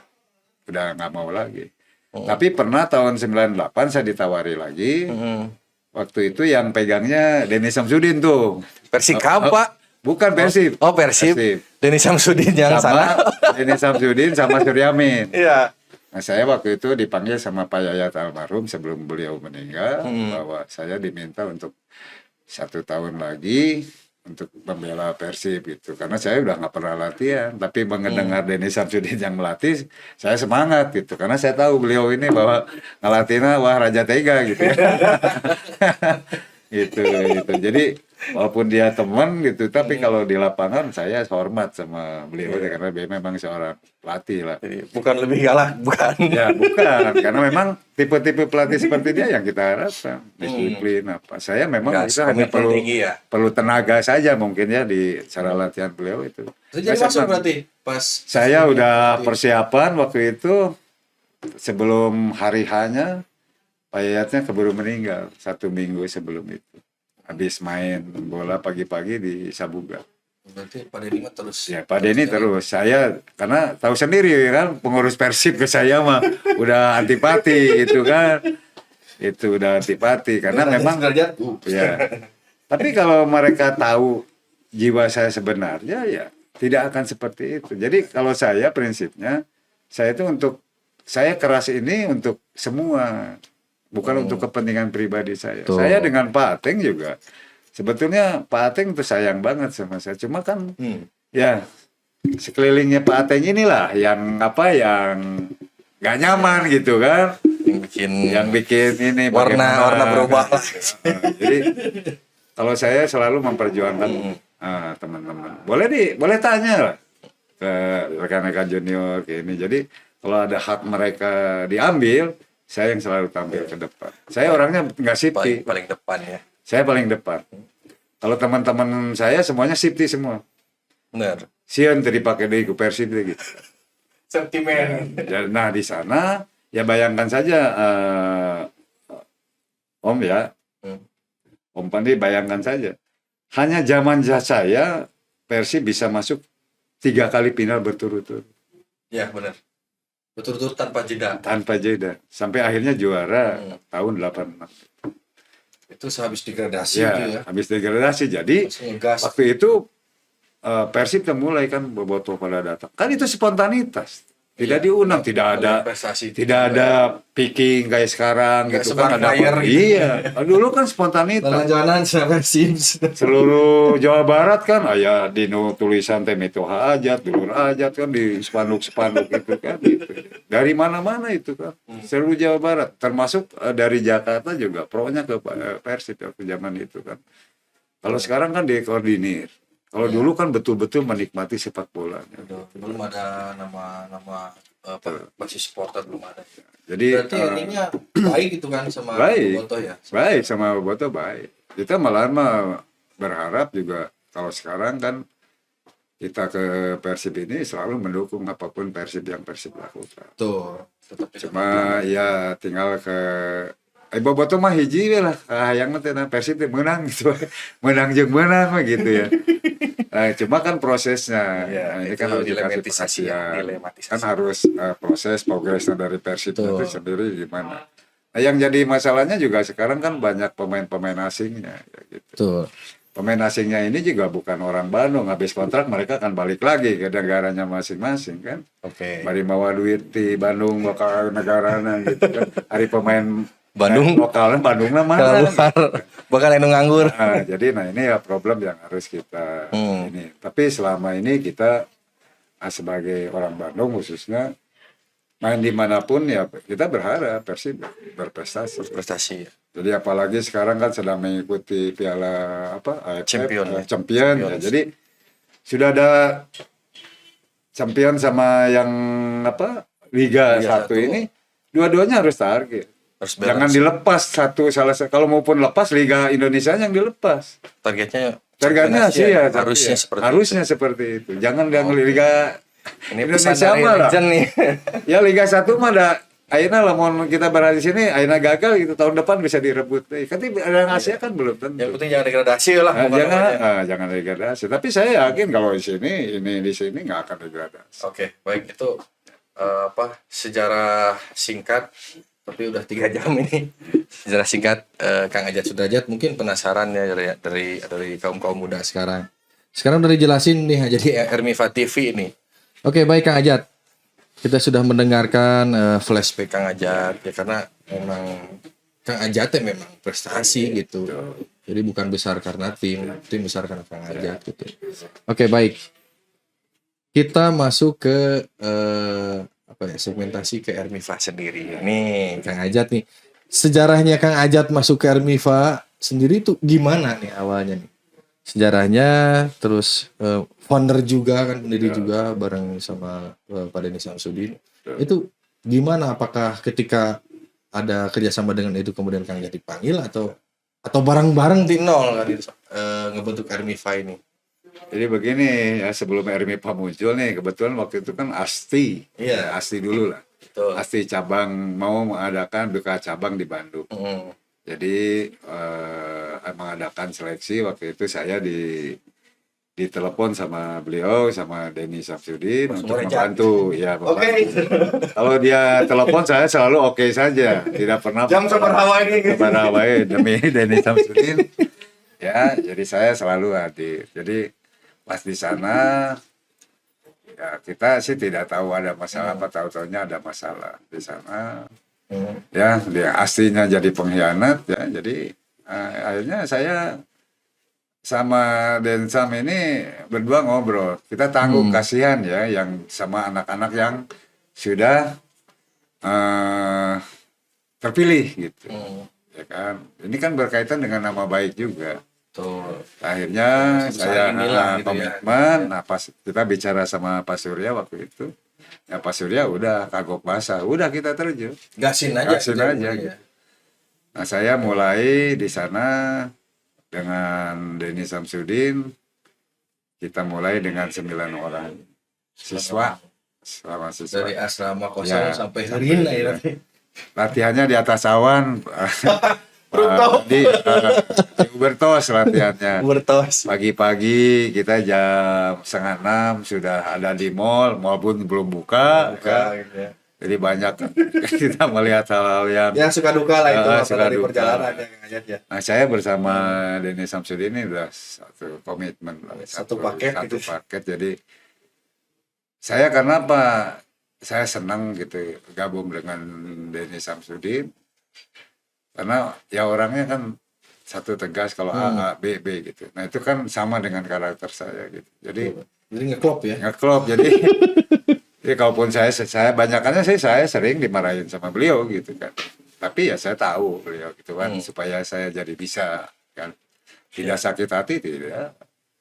nggak mau lagi. Tapi pernah tahun 98 saya ditawari lagi. Waktu itu yang pegangnya Denny Samsudin tuh. Persikab, Pak. Bukan Persib. Oh, Persib. Denny Samsudin yang sana. Denny Samsudin sama Suryamin. Iya. Nah, saya waktu itu dipanggil sama Pak Yayat almarhum sebelum beliau meninggal, bahwa saya diminta untuk 1 tahun lagi untuk membela Persib gitu, karena saya udah nggak pernah latihan, tapi mendengar Denny Samsudin yang melatih, saya semangat gitu, karena saya tahu beliau ini bahwa ngelatihnya wah raja tega gitu ya. gitu. Jadi walaupun dia teman gitu, tapi kalau di lapangan saya hormat sama beliau karena dia memang seorang pelatih lah. Jadi bukan lebih galak, bukan. Ya bukan, karena memang tipe-tipe pelatih seperti dia yang kita harapkan, disiplin apa. Saya memang Gas, kita hanya komitmen tinggi ya. perlu tenaga saja mungkin ya di cara latihan beliau itu. Jadi Saya masuk senang. berarti pas Saya udah persiapan waktu itu sebelum hari hanya Pak Yayatnya keburu meninggal 1 minggu sebelum itu. Habis main bola pagi-pagi di Sabuga. berarti Pak Denny mah terus. Ya Pak Denny terus. Saya karena tahu sendiri kan pengurus Persib ke saya mah udah antipati gitu kan. Itu udah antipati karena memang derajat. ya. Tapi kalau mereka tahu jiwa saya sebenarnya ya tidak akan seperti itu. Jadi kalau saya prinsipnya saya itu saya keras ini untuk semua, bukan untuk kepentingan pribadi saya. Tuh. Saya dengan Pak Ateng juga sebetulnya Pak Ateng tuh sayang banget sama saya. Cuma kan ya sekelilingnya Pak Ateng inilah yang nggak nyaman gitu kan. Yang bikin ini warna berubah. Jadi kalau saya selalu memperjuangkan teman-teman. Boleh tanya lah ke rekan-rekan junior kayak ini. Jadi kalau ada hak mereka diambil, saya yang selalu tampil ke depan. Saya orangnya nggak safety. paling depan ya. Saya paling depan. Kalau teman-teman saya semuanya safety semua. Benar. Sian tadi pakai di Persib gitu. Sentimen. Ya, nah di sana ya bayangkan saja Om ya. Om Pandi bayangkan saja. Hanya zaman saya Persib bisa masuk 3 kali final berturut-turut. Ya benar. Berturut-turut tanpa jeda. Tanpa jeda. Sampai akhirnya juara tahun 86. Itu sehabis degradasi Ya, itu ya. habis degradasi. Jadi Terus ngegas. waktu itu Persib udah mulai kan bobotoh pada datang. Kan itu spontanitas. Tidak diundang, tidak ada prestasi. tidak ada picking kayak sekarang Nggak gitu kan ada sebar flyer gitu. Iya, dulu kan spontanitas. Jalan-jalan sama Persib. Seluruh Jawa Barat kan ya dino tulisan Temito Hajat, Dulur Hajat kan di spanduk-spanduk itu kan gitu. Dari mana-mana itu kan. Seluruh Jawa Barat termasuk dari Jakarta juga pro-nya ke Persib waktu zaman itu kan. Kalau sekarang kan dikoordinir. Kalau dulu kan betul-betul menikmati sepak bola. Belum ada nama basis supporter belum ada. Jadi Berarti ininya baik gitu kan sama baik. Bobotoh ya. Baik sama Bobotoh baik. Kita malah mah berharap juga kalau sekarang kan kita ke Persib ini selalu mendukung apapun Persib yang Persib lakukan. Tuh, tetap bisa. Cuma ya tinggal ke Bobotoh mah hiji we lah. Hayang teh Persib teh menang gitu. Menang jeung menang mah gitu ya. Nah, cuma kan prosesnya, Ya, nah, ini itu kan harus dikasih dilematisasi ya, perhatian. dilematisasi. Kan harus proses progresnya dari Persib Betul. itu sendiri gimana. Nah, yang jadi masalahnya juga sekarang kan banyak pemain-pemain asingnya, ya gitu. Tuh. Pemain asingnya ini juga bukan orang Bandung, habis kontrak mereka akan balik lagi ke negaranya masing-masing kan. Oke. Bari mawa duit di Bandung bakal negarana gitu kan. Hari pemain Bandung lokalnya Bandungnya mana? keluar bakal enu nganggur. Nah, jadi ini ya problem yang harus kita ini. Tapi selama ini kita sebagai orang Bandung khususnya main dimanapun ya kita berharap Persib berprestasi. Prestasi. Jadi apalagi sekarang kan sedang mengikuti Piala AFF, Champion. Champion ya. Jadi sudah ada champion sama yang Liga 1 ini dua-duanya harus target. Harus Jangan balance. dilepas salah satu. Kalau maupun lepas Liga Indonesia yang dilepas. Targetnya Sih ya, harusnya ya. seperti harusnya seperti itu. Jangan yang Liga ini Indonesia pesan dari mah lah. legend nih. Ya Liga 1 mah ada ayeuna lamun kita berada di sini ayeuna gagal gitu tahun depan bisa direbut. Kan ada yang Asia kan belum tentu. Yang penting jangan degradasi lah. Nah, bukan namanya. jangan degradasi. Tapi saya yakin kalau di sini nggak akan degradasi. Oke, baik itu sejarah singkat tapi udah 3 jam ini. Sejarah singkat Kang Ajat Sudrajat mungkin penasaran ya dari kaum muda sekarang. Sekarang udah dijelasin nih jadi Ermiva TV ini. Oke, baik Kang Ajat. Kita sudah mendengarkan flashback Kang Ajat ya karena memang Kang Ajat ya memang prestasi gitu. Jadi bukan besar karena tim besar karena Kang Ajat gitu. Oke, baik. Kita masuk ke segmentasi ke Ermiva sendiri. Nih, Kang Ajat nih. Sejarahnya Kang Ajat masuk ke Ermiva sendiri tuh gimana nih awalnya nih? sejarahnya, terus founder juga kan, pendiri juga bareng sama Pak Denny Samsudin. Itu gimana? Apakah ketika ada kerjasama dengan itu kemudian Kang Jat dipanggil atau bareng-bareng di nol kan itu, ngebentuk Ermifa ini? Jadi begini ya, sebelum RMIPA muncul nih, kebetulan waktu itu kan ASTI, Iya. ya, ASTI dulu lah. Betul. ASTI cabang mau mengadakan buka cabang di Bandung. Jadi mengadakan seleksi waktu itu saya ditelepon sama beliau sama Denny Samsudin untuk membantu. Ya, membantu. Kalau dia telepon saya selalu oke saja, tidak pernah Jam seberapa ini? seberapa demi Denny Samsudin. Ya, jadi saya selalu hadir. Jadi pas di sana ya kita sih tidak tahu ada masalah apa, tahu-tahunya ada masalah di sana. Ya, dia aslinya jadi pengkhianat ya. Jadi akhirnya saya sama Densam ini berdua ngobrol. Kita tangguh kasihan ya yang sama anak-anak yang sudah terpilih gitu. Ya kan. Ini kan berkaitan dengan nama baik juga. Betul. Akhirnya saya komitmen, nah pas kita bicara sama Pak Surya waktu itu, ya Pak Surya udah kagok basah, udah kita terjun. Gasin aja. Gitu. Nah saya mulai di sana dengan Denny Samsudin, kita mulai dengan 9 orang siswa, selama siswa. Dari asrama kosong sampai Herin akhirnya. Latihannya di atas awan. Di Ubertos latihannya. Pagi-pagi kita jam 5:30 sudah ada di mall pun belum buka. Ya. Jadi banyak kita melihat hal-hal yang suka duka lah itu suka dari duka. perjalanan ya. Nah saya bersama Denny Samsudin ini udah satu komitmen, satu paket. Jadi saya karena apa? Saya senang gitu gabung dengan Denny Samsudin. Karena ya orangnya kan satu tegas kalau A, B, B gitu. Nah itu kan sama dengan karakter saya gitu. Jadi ngeklop ya? Ngeklop, jadi kalaupun saya banyakannya saya sering dimarahin sama beliau gitu kan. Tapi ya saya tahu beliau gitu kan, supaya saya jadi bisa kan. Tidak sakit hati, tidak.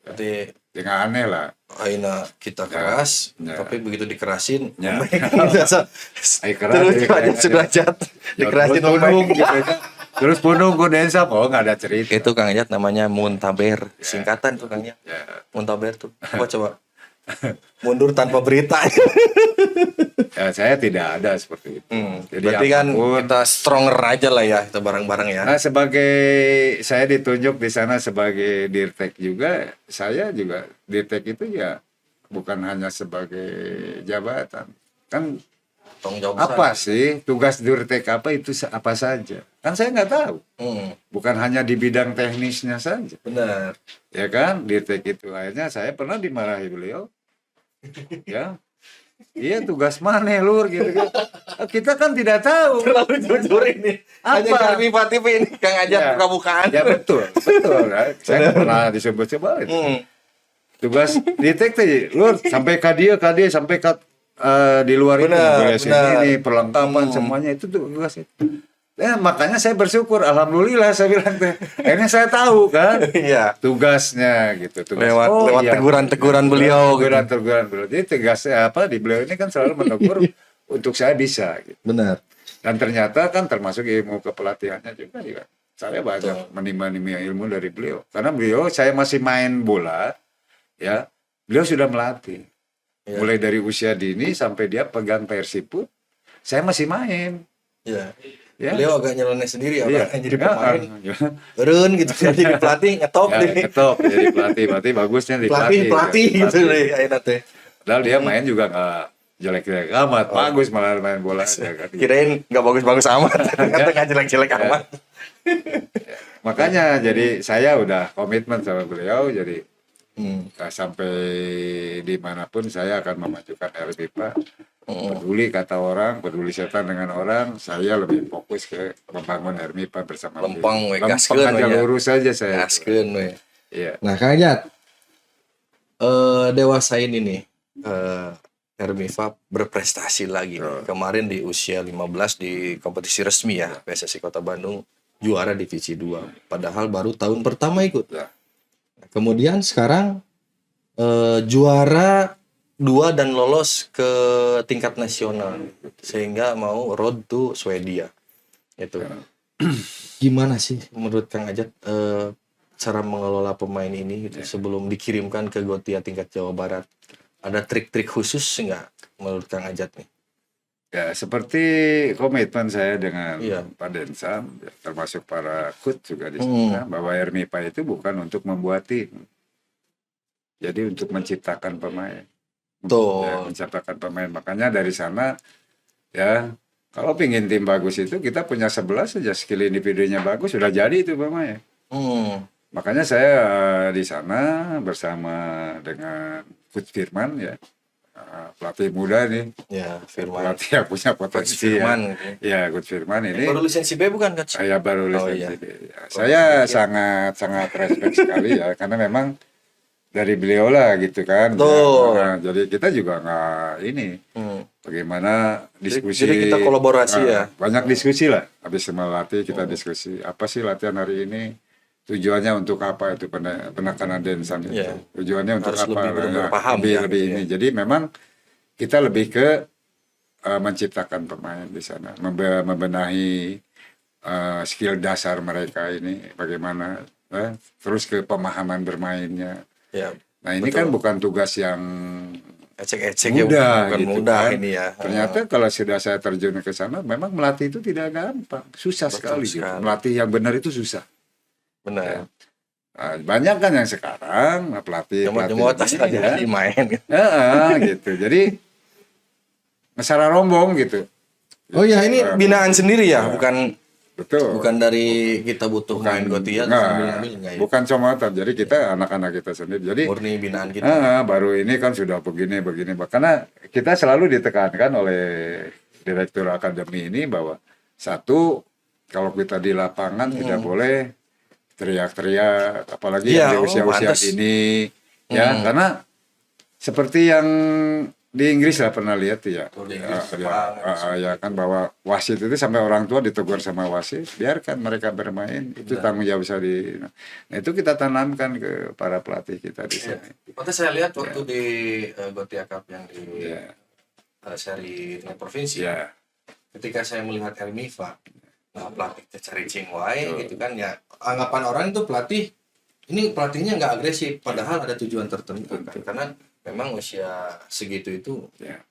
Berarti Tidak aneh lah. aina kita keras, tapi begitu dikerasin, Terus sederajat, dikerasin gitu. Terus punung gue Densa, nggak ada cerita. Itu Kang Jat namanya muntaber, singkatan tuh Kang Jat. Muntaber tuh, coba mundur tanpa berita. Ya, saya tidak ada seperti itu. Jadi berarti kan kita stronger aja lah ya, kita bareng-bareng ya. Nah, sebagai saya ditunjuk di sana sebagai Dirtek juga, saya juga Dirtek itu ya bukan hanya sebagai jabatan. Kan tanggung jawab apa sih tugas Dirtek apa itu apa saja? Kan saya nggak tahu. Bukan hanya di bidang teknisnya saja. Benar. Ya kan, Dirtek itu akhirnya saya pernah dimarahi beliau. Ya. Iya tugas mana lur gitu kan. Kita kan tidak tahu. Terlalu jujur ini. Hanya kami TV ini Kang Ajat buka-bukaan. Ya betul. Saya pernah disebut-sebut. Tugas detektif lur sampai ke dia sampai ke di luar itu ini perlengkapan semuanya itu tugas itu. Ya, makanya saya bersyukur, alhamdulillah saya bilang teh. Akhirnya saya tahu kan, tugasnya gitu. Lewat teguran-teguran beliau. Teguran beliau. Jadi tugasnya apa di beliau ini kan selalu menegur untuk saya bisa. Gitu. Benar. Dan ternyata kan termasuk ilmu kepelatihannya juga. Ya. Saya banyak menimba ilmu dari beliau. Karena beliau saya masih main bola, ya beliau sudah melatih. Mulai dari usia dini sampai dia pegang Persib pun, saya masih main. Iya. Ya. Beliau agak nyeleneh sendiri jadi pemain. Ya. Turun gitu jadi pelatih ngetop deh. Ngetop jadi pelatih bagusnya di pelatih gitu deh ayeuna teh. Padahal dia main juga enggak jelek-jelek amat, bagus malah main bola ya kan. Kirain enggak bagus-bagus amat, ternyata enggak jelek-jelek amat. Makanya jadi saya udah komitmen sama beliau jadi sampai dimanapun saya akan memajukan RMIPA. Peduli kata orang, peduli setan dengan orang, saya lebih fokus ke membangun RMIPA bersama Lempeng aja lurus saja saya. Gaskeun we. Iya. Nah, Kang Ajat, dewasain ini RMIPA berprestasi lagi. Kemarin di usia 15 di kompetisi resmi ya, PSSI Kota Bandung juara divisi 2. Padahal baru tahun pertama ikut. Kemudian sekarang juara 2 dan lolos ke tingkat nasional sehingga mau road to Swedia itu. Gimana sih menurut Kang Ajat cara mengelola pemain ini gitu sebelum dikirimkan ke Gotia tingkat Jawa Barat? Ada trik-trik khusus nggak menurut Kang Ajat nih? Ya, seperti komitmen saya dengan Iya. Pak Densam, ya, termasuk para coach juga di sana, bahwa RMIPA itu bukan untuk membuat tim. Jadi untuk menciptakan pemain. Tuh. Ya, menciptakan pemain. Makanya dari sana, ya, kalau pingin tim bagus itu, kita punya 11 saja, skill individunya bagus, sudah jadi itu pemain. Makanya saya di sana bersama dengan Coach Firman, ya, pelatih muda nih. Ya, Firman. Pelatih yang punya potensi. Coach Firman. Ya, Coach Firman ini. Baru lisensi B bukan, Coach? Saya baru lisensi iya. B. Ya, saya sangat respect sekali ya, karena memang dari beliau lah gitu kan. Ya, jadi kita juga nggak ini. Bagaimana diskusi. Jadi kita kolaborasi ya. Banyak diskusi lah. Habis melatih kita diskusi. Apa sih latihan hari ini? Tujuannya untuk apa itu penekanan Densam itu? Yeah. Tujuannya untuk harus apa? Lebih benar-benar paham lebih ini. Jadi memang kita lebih ke menciptakan pemain di sana, membenahi skill dasar mereka ini bagaimana, terus ke pemahaman bermainnya. Ya, nah ini kan bukan tugas yang ecek-ecek mudah, bukan gitu mudah kan. ini ya. Ternyata kalau sudah saya terjun ke sana, memang melatih itu tidak gampang, susah sekali. Gitu. Melatih yang benar itu susah. Benar. Ya. Nah, banyak kan yang sekarang pelatih aja main. Gitu. Jadi masalah rombong gitu. Oh ya ini binaan sendiri ya, bukan. Betul. Bukan dari kita butuh main Gotia bukan comotong. Jadi kita anak-anak kita sendiri. Jadi murni binaan kita. Baru ini kan sudah begini. Karena kita selalu ditekankan oleh direktur akademi ini bahwa satu, kalau kita di lapangan tidak boleh teriak-teriak, apalagi yang di usia-usia ini, ya karena seperti yang di Inggris lah pernah lihat ya, ya kan bahwa wasit itu sampai orang tua ditegur sama wasit, biarkan mereka bermain, itu tanggung jawab saya nah itu kita tanamkan ke para pelatih kita di sini. Waktu saya lihat waktu di Gotia Cup yang di seri provinsi, ketika saya melihat Hermiva, pelatih cari cingwai gitu kan ya, anggapan orang itu pelatihnya nggak agresif, padahal ada tujuan tertentu kan, karena memang usia segitu itu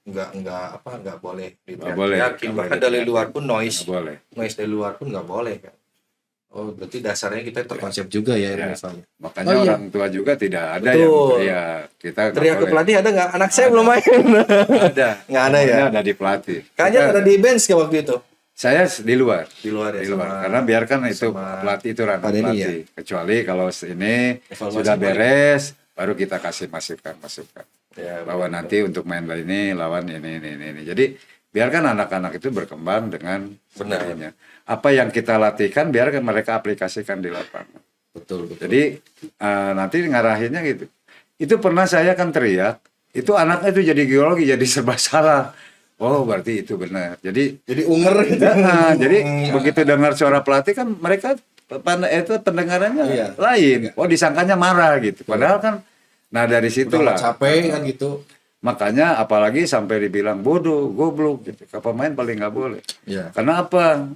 nggak boleh diteriakin, bahkan dari luar pun noise dari luar pun nggak boleh kan. Oh berarti dasarnya kita terkonsep juga ya. Makanya orang tua juga tidak ada yang teriak. Kita teriak ke pelatih ada nggak? Anak saya belum main. Ada. Nggak ada ya. Ada di pelatih. Kayaknya ada di bench ke waktu itu. Saya di luar ya, karena biarkan itu pelatih itu ranah pelatih. Kecuali kalau ini sudah beres, baru kita kasih masukan ya, bahwa nanti untuk main ini lawan ini. Jadi biarkan anak-anak itu berkembang dengan sendirinya. Apa yang kita latihkan biarkan mereka aplikasikan di lapangan. Betul. Jadi nanti ngarahinnya gitu. Itu pernah saya kan teriak, itu anaknya itu jadi geologi, jadi serba salah. Oh berarti itu benar. Jadi unger gitu. Jadi begitu dengar suara pelatih kan mereka itu pendengarannya lain. Oh disangkanya marah gitu. Padahal kan, nah dari situlah. Capek kan gitu. Makanya apalagi sampai dibilang bodoh, goblok gitu. Ke pemain paling nggak boleh. Karena apa?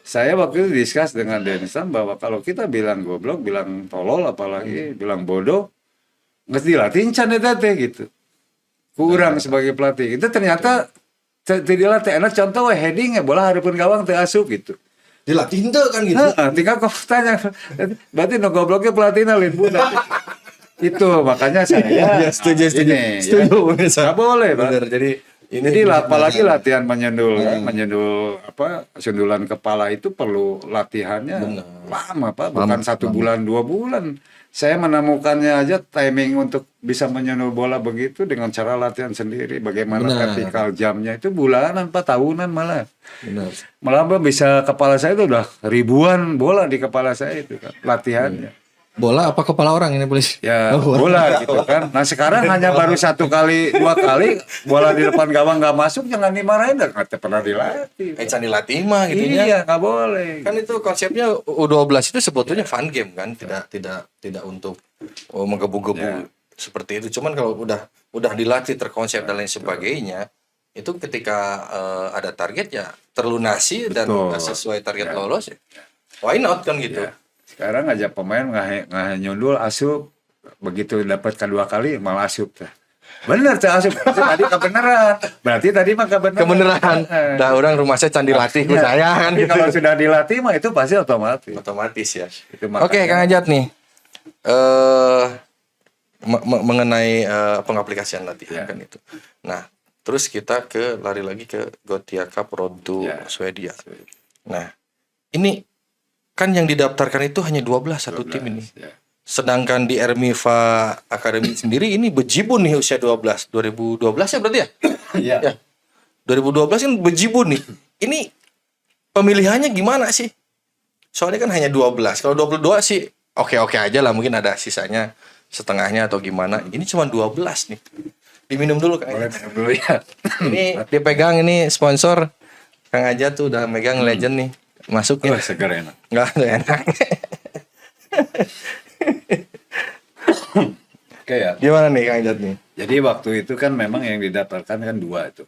Saya waktu itu diskus dengan Densam bahwa kalau kita bilang goblok, bilang tolol, apalagi bilang bodoh, nggak dilatih can gitu. Kurang sebagai pelatih. Itu ternyata tidak latih. Enak contoh heading bola hareupeun gawang teu asup gitu. Dilatih henteu kan gitu. Tinggal kok tanya. Berarti no gobloknya pelatihna lain budak. Itu makanya saya setuju. Nggak boleh, Pak. Benar. Jadi apalagi latihan menyundul sundulan kepala itu perlu latihannya lama, Pak. Bukan 1 bulan 2 bulan. Saya menemukannya aja timing untuk bisa menyundul bola begitu dengan cara latihan sendiri. Bagaimana vertikal jamnya itu bulanan, 4 tahunan malah. Malah bisa kepala saya itu udah ribuan bola di kepala saya itu kan latihannya. Bola apa kepala orang ini polisi? Ya bola gitu kan. Nah sekarang hanya baru 1 kali 2 kali bola di depan gawang nggak masuk, jangan dimarahin, nggak pernah dilatih. Can dilatih mah gitu ya. Iya nggak boleh. Kan itu konsepnya U12 itu sebetulnya fun game kan, tidak untuk menggebu-gebu seperti itu. Cuman kalau udah dilatih, terkonsep dan lain sebagainya, itu ketika ada target ya terlunasi dan Betul. sesuai target lolos ya. Why not kan gitu. Ya. Sekarang aja pemain nggak nyundul asup, begitu dapat kedua kali malah asup teh. Bener teh asup. Tadi kebenaran. Berarti tadi mah kebenaran. Kebenaran. Dah orang rumah saya can dilatih ku saya kan Tapi gitu. kalau sudah dilatih mah itu pasti otomatis. Otomatis ya. Itu Oke, makanya. Kang Ajat nih. Mengenai pengaplikasian latihan kan itu. Nah, terus kita lari lagi ke Gothia Cup Road to Swedia. Nah, ini kan yang didaftarkan itu hanya 12 satu tim ini. Ya. Sedangkan di Ermiva Academy sendiri ini bejibun nih usia 12. 2012 ya berarti ya? Iya. Ya. 2012 kan bejibun nih. Ini pemilihannya gimana sih? Soalnya kan hanya 12. Kalau 22 sih oke-oke aja lah, mungkin ada sisanya setengahnya atau gimana. Ini cuma 12 nih. Diminum dulu Kang. Boleh minum dulu ya. Ini dipegang, ini sponsor Kang Ajat tuh udah megang legend nih. Masukin. Oh, seger enak. Enggak enak. Oke ya. Gimana nih Kang Ajat nih? Jadi waktu itu kan memang yang didaftarkan kan 2 itu.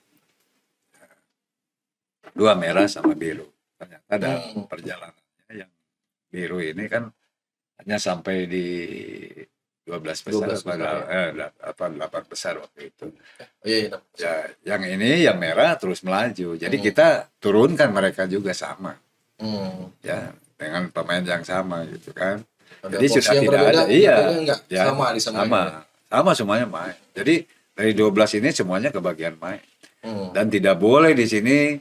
2 merah sama biru. Ternyata dalam perjalanannya yang biru ini kan hanya sampai di 12 besar, 12 besar, apa 8 besar waktu itu. Oh, iya. Ya, yang ini yang merah terus melaju. Jadi kita turunkan mereka juga sama. Ya, dengan pemain yang sama gitu kan. Ada Jadi porsi sudah yang tidak berbeda, ada, iya, enggak ya, sama disamain. sama semuanya main. Jadi dari 12 ini semuanya kebagian main. Hmm. Dan tidak boleh di sini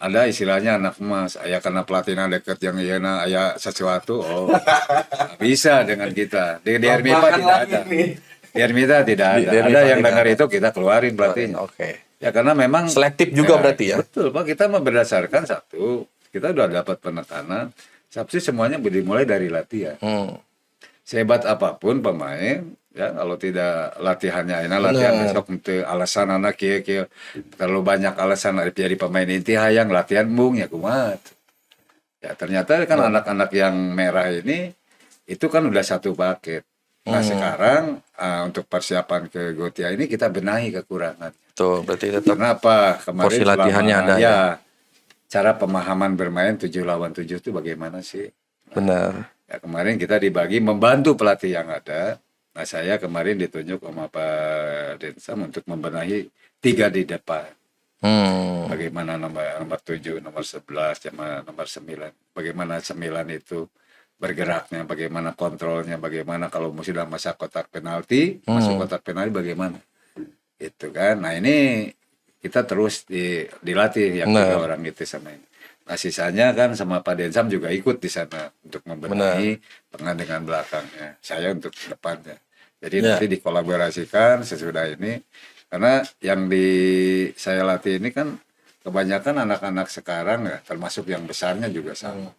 ada istilahnya anak emas, ayah kena platina deket yang iya ayah sesuatu, nggak bisa dengan kita. Di Hermipa tidak ada. Di Hermita tidak ada. Di Hermipa Ada yang tidak dengar ada. itu kita keluarin pelatihnya. Oke. Ya karena memang Selektif juga berarti ya? Betul Pak, kita berdasarkan satu, kita udah dapat penekanan, tapi semuanya dimulai dari latihan. Sehebat apapun pemain, ya kalau tidak latihannya enak, latihan besok untuk alasan anak kia terlalu banyak alasan dari pemain inti hayang latihan bung ya kumat. Ya ternyata kan anak-anak yang merah ini itu kan udah satu paket. Nah sekarang untuk persiapan ke Gothia ini kita benahi kekurangan. Tuh, berarti tetap Kenapa kemarin porsi latihannya ada ya? Cara pemahaman bermain 7 lawan 7 itu bagaimana sih? benar. Ya, kemarin kita dibagi membantu pelatih yang ada. Nah saya kemarin ditunjuk sama Pak Densam untuk membenahi 3 di depan. Bagaimana nomor 7, nomor 11, sama nomor 9. Bagaimana 9 itu bergeraknya, bagaimana kontrolnya, bagaimana kalau sudah masa kotak penalti, masuk kotak penalti bagaimana. Itu kan. Nah ini kita terus dilatih yang 3 orang itu sama ini. Nah sisanya kan sama Pak Densam juga ikut di sana untuk membenahi tengah dengan belakangnya. Saya untuk depannya. Jadi nanti dikolaborasikan sesudah ini. Karena yang saya latih ini kan kebanyakan anak-anak sekarang ya, termasuk yang besarnya juga sama.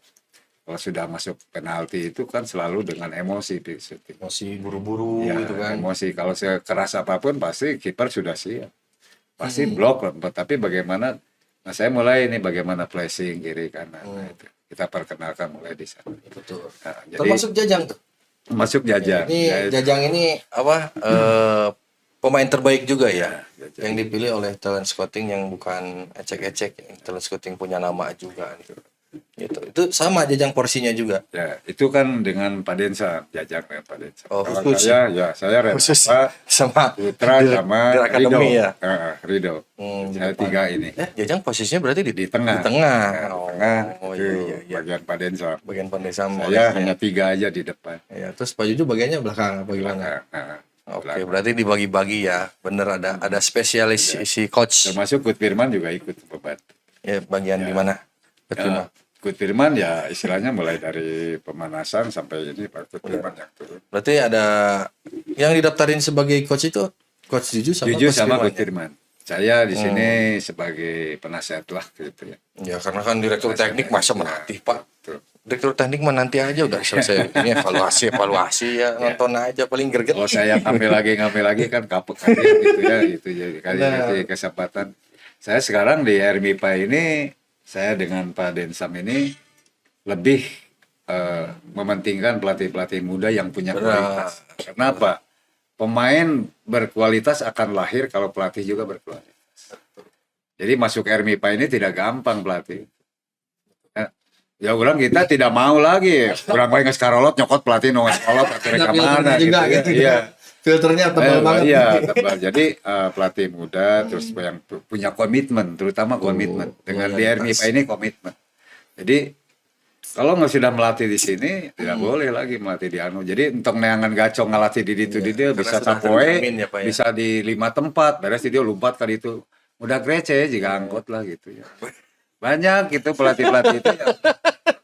Kalau sudah masuk penalti itu kan selalu dengan emosi di syuting. Emosi buru-buru Ya, gitu kan. emosi. Kalau sekeras apapun pasti kiper sudah siap. Pasti blok lah. Tapi bagaimana? Nah saya mulai ini bagaimana flashing kiri kanan. Nah, itu. Kita perkenalkan mulai di sana. Betul. Nah, jadi Termasuk Jajang tuh. masuk Jajang. Ini Jajang ini apa? Pemain terbaik juga ya, yang dipilih oleh talent scouting yang bukan ecek-ecek, yang talent scouting punya nama juga gitu. Itu sama Jajang porsinya juga. Ya, itu kan dengan Pak Densa, Jajang dengan Pak Densa. Oh, Kalau khusus. saya Khusus Renata, sama Putra sama di akademi Rido. ya. Rido. Di Saya depan. 3 ini. Jajang posisinya berarti di Tengah. Di tengah. Nah, di tengah. Oh Itu iya. bagian Pak Densa. Bagian pandai sama. Saya hanya 3 aja di depan. Ya, terus Pak Juju bagiannya belakang apa gimana? Nah, Oke, berarti dibagi-bagi ya. Bener ada spesialis si coach. termasuk Kut Firman juga ikut membantu. Ya, bagian di mana? Betul. Kut Firman ya istilahnya mulai dari pemanasan sampai ini Pak Kut Firman yang turun. Berarti ada yang didaftarin sebagai coach itu Coach Juju sama Juju Coach sama Firman Kut ya? Firman. Saya di sini sebagai penasihat lah gitu ya. Ya karena kan direktur teknik masa melatih Pak. Tuh. Direktur teknik mah nanti aja udah selesai ini evaluasi ya nonton aja paling greget. Kalau saya ngambil lagi kan kapok aja gitu ya itu jadi kali kesempatan. Saya sekarang di Hermipa ini saya dengan Pak Densam ini lebih mementingkan pelatih-pelatih muda yang punya Benar. kualitas. Kenapa? Pemain berkualitas akan lahir kalau pelatih juga berkualitas. Jadi masuk RMIPA ini tidak gampang pelatih. Ya orang kita tidak mau lagi. Orang lain ngeskarolot nyokot pelatih nongol sekolot akhirnya kemana gitu ya. Iya. Filternya tebal banget. Iya, tebal. Jadi pelatih muda terus yang punya komitmen, terutama komitmen. Dengan di RMIPA ini komitmen. Jadi kalau nggak sudah melatih di sini, tidak boleh lagi melatih di anu. Jadi untuk neangan gacong ngelatih di itu di dia bisa tapoe, ya, Pak, ya. bisa di 5 tempat, beres di dia lompat kali itu. Udah grece jika angkot lah gitu ya. Banyak itu pelatih-pelatih itu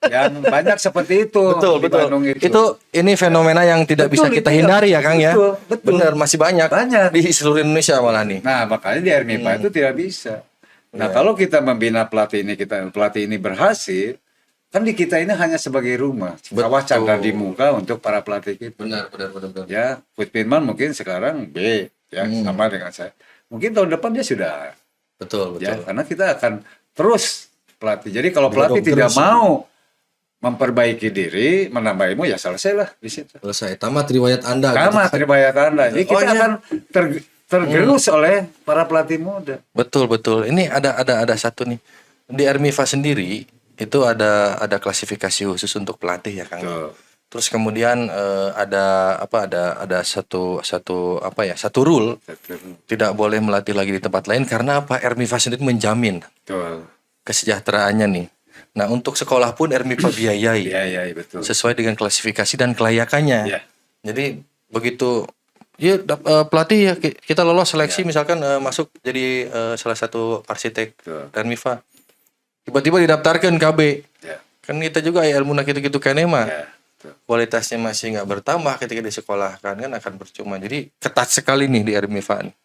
yang banyak seperti itu. Betul, di betul. Bandung Itu ini fenomena yang tidak bisa kita hindari ya, Kang ya. Betul. Benar, masih banyak. Banyak. Di seluruh Indonesia malah nih. Nah, makanya di RMIPA itu tidak bisa. Nah, kalau kita membina pelatih ini berhasil, kan di kita ini hanya sebagai rumah, kawah candra di muka untuk para pelatih kita. Benar. Ya, Coach Firman mungkin sekarang B, ya sama dengan saya. Mungkin tahun depan dia sudah, Betul. ya, karena kita akan terus pelatih. Jadi kalau pelatih tidak mau memperbaiki diri, menambah ilmu, ya selesailah di situ. Selesai. Tamat riwayat Anda. Tamat riwayat Anda. Jadi kita akan tergerus oleh para pelatih muda. Betul. Ini ada satu nih. Di RMIFA sendiri itu ada klasifikasi khusus untuk pelatih ya, Kang. Betul. Terus kemudian ada satu rule tidak boleh melatih lagi di tempat lain karena apa? RMIFA sendiri menjamin Betul. kesejahteraannya nih. Nah, untuk sekolah pun RMIFA biayai. Iya, betul. Sesuai dengan klasifikasi dan kelayakannya. Iya. Jadi begitu pelatih ya kita lolos seleksi misalkan masuk jadi salah satu arsitek RMIFA. Tiba-tiba didaftarkan KB. Ya. Kan kita juga ya ilmu gitu kene mah. Ya, betul. Kualitasnya masih nggak bertambah ketika disekolahkan kan akan percuma. Jadi ketat sekali nih di RMIFA nih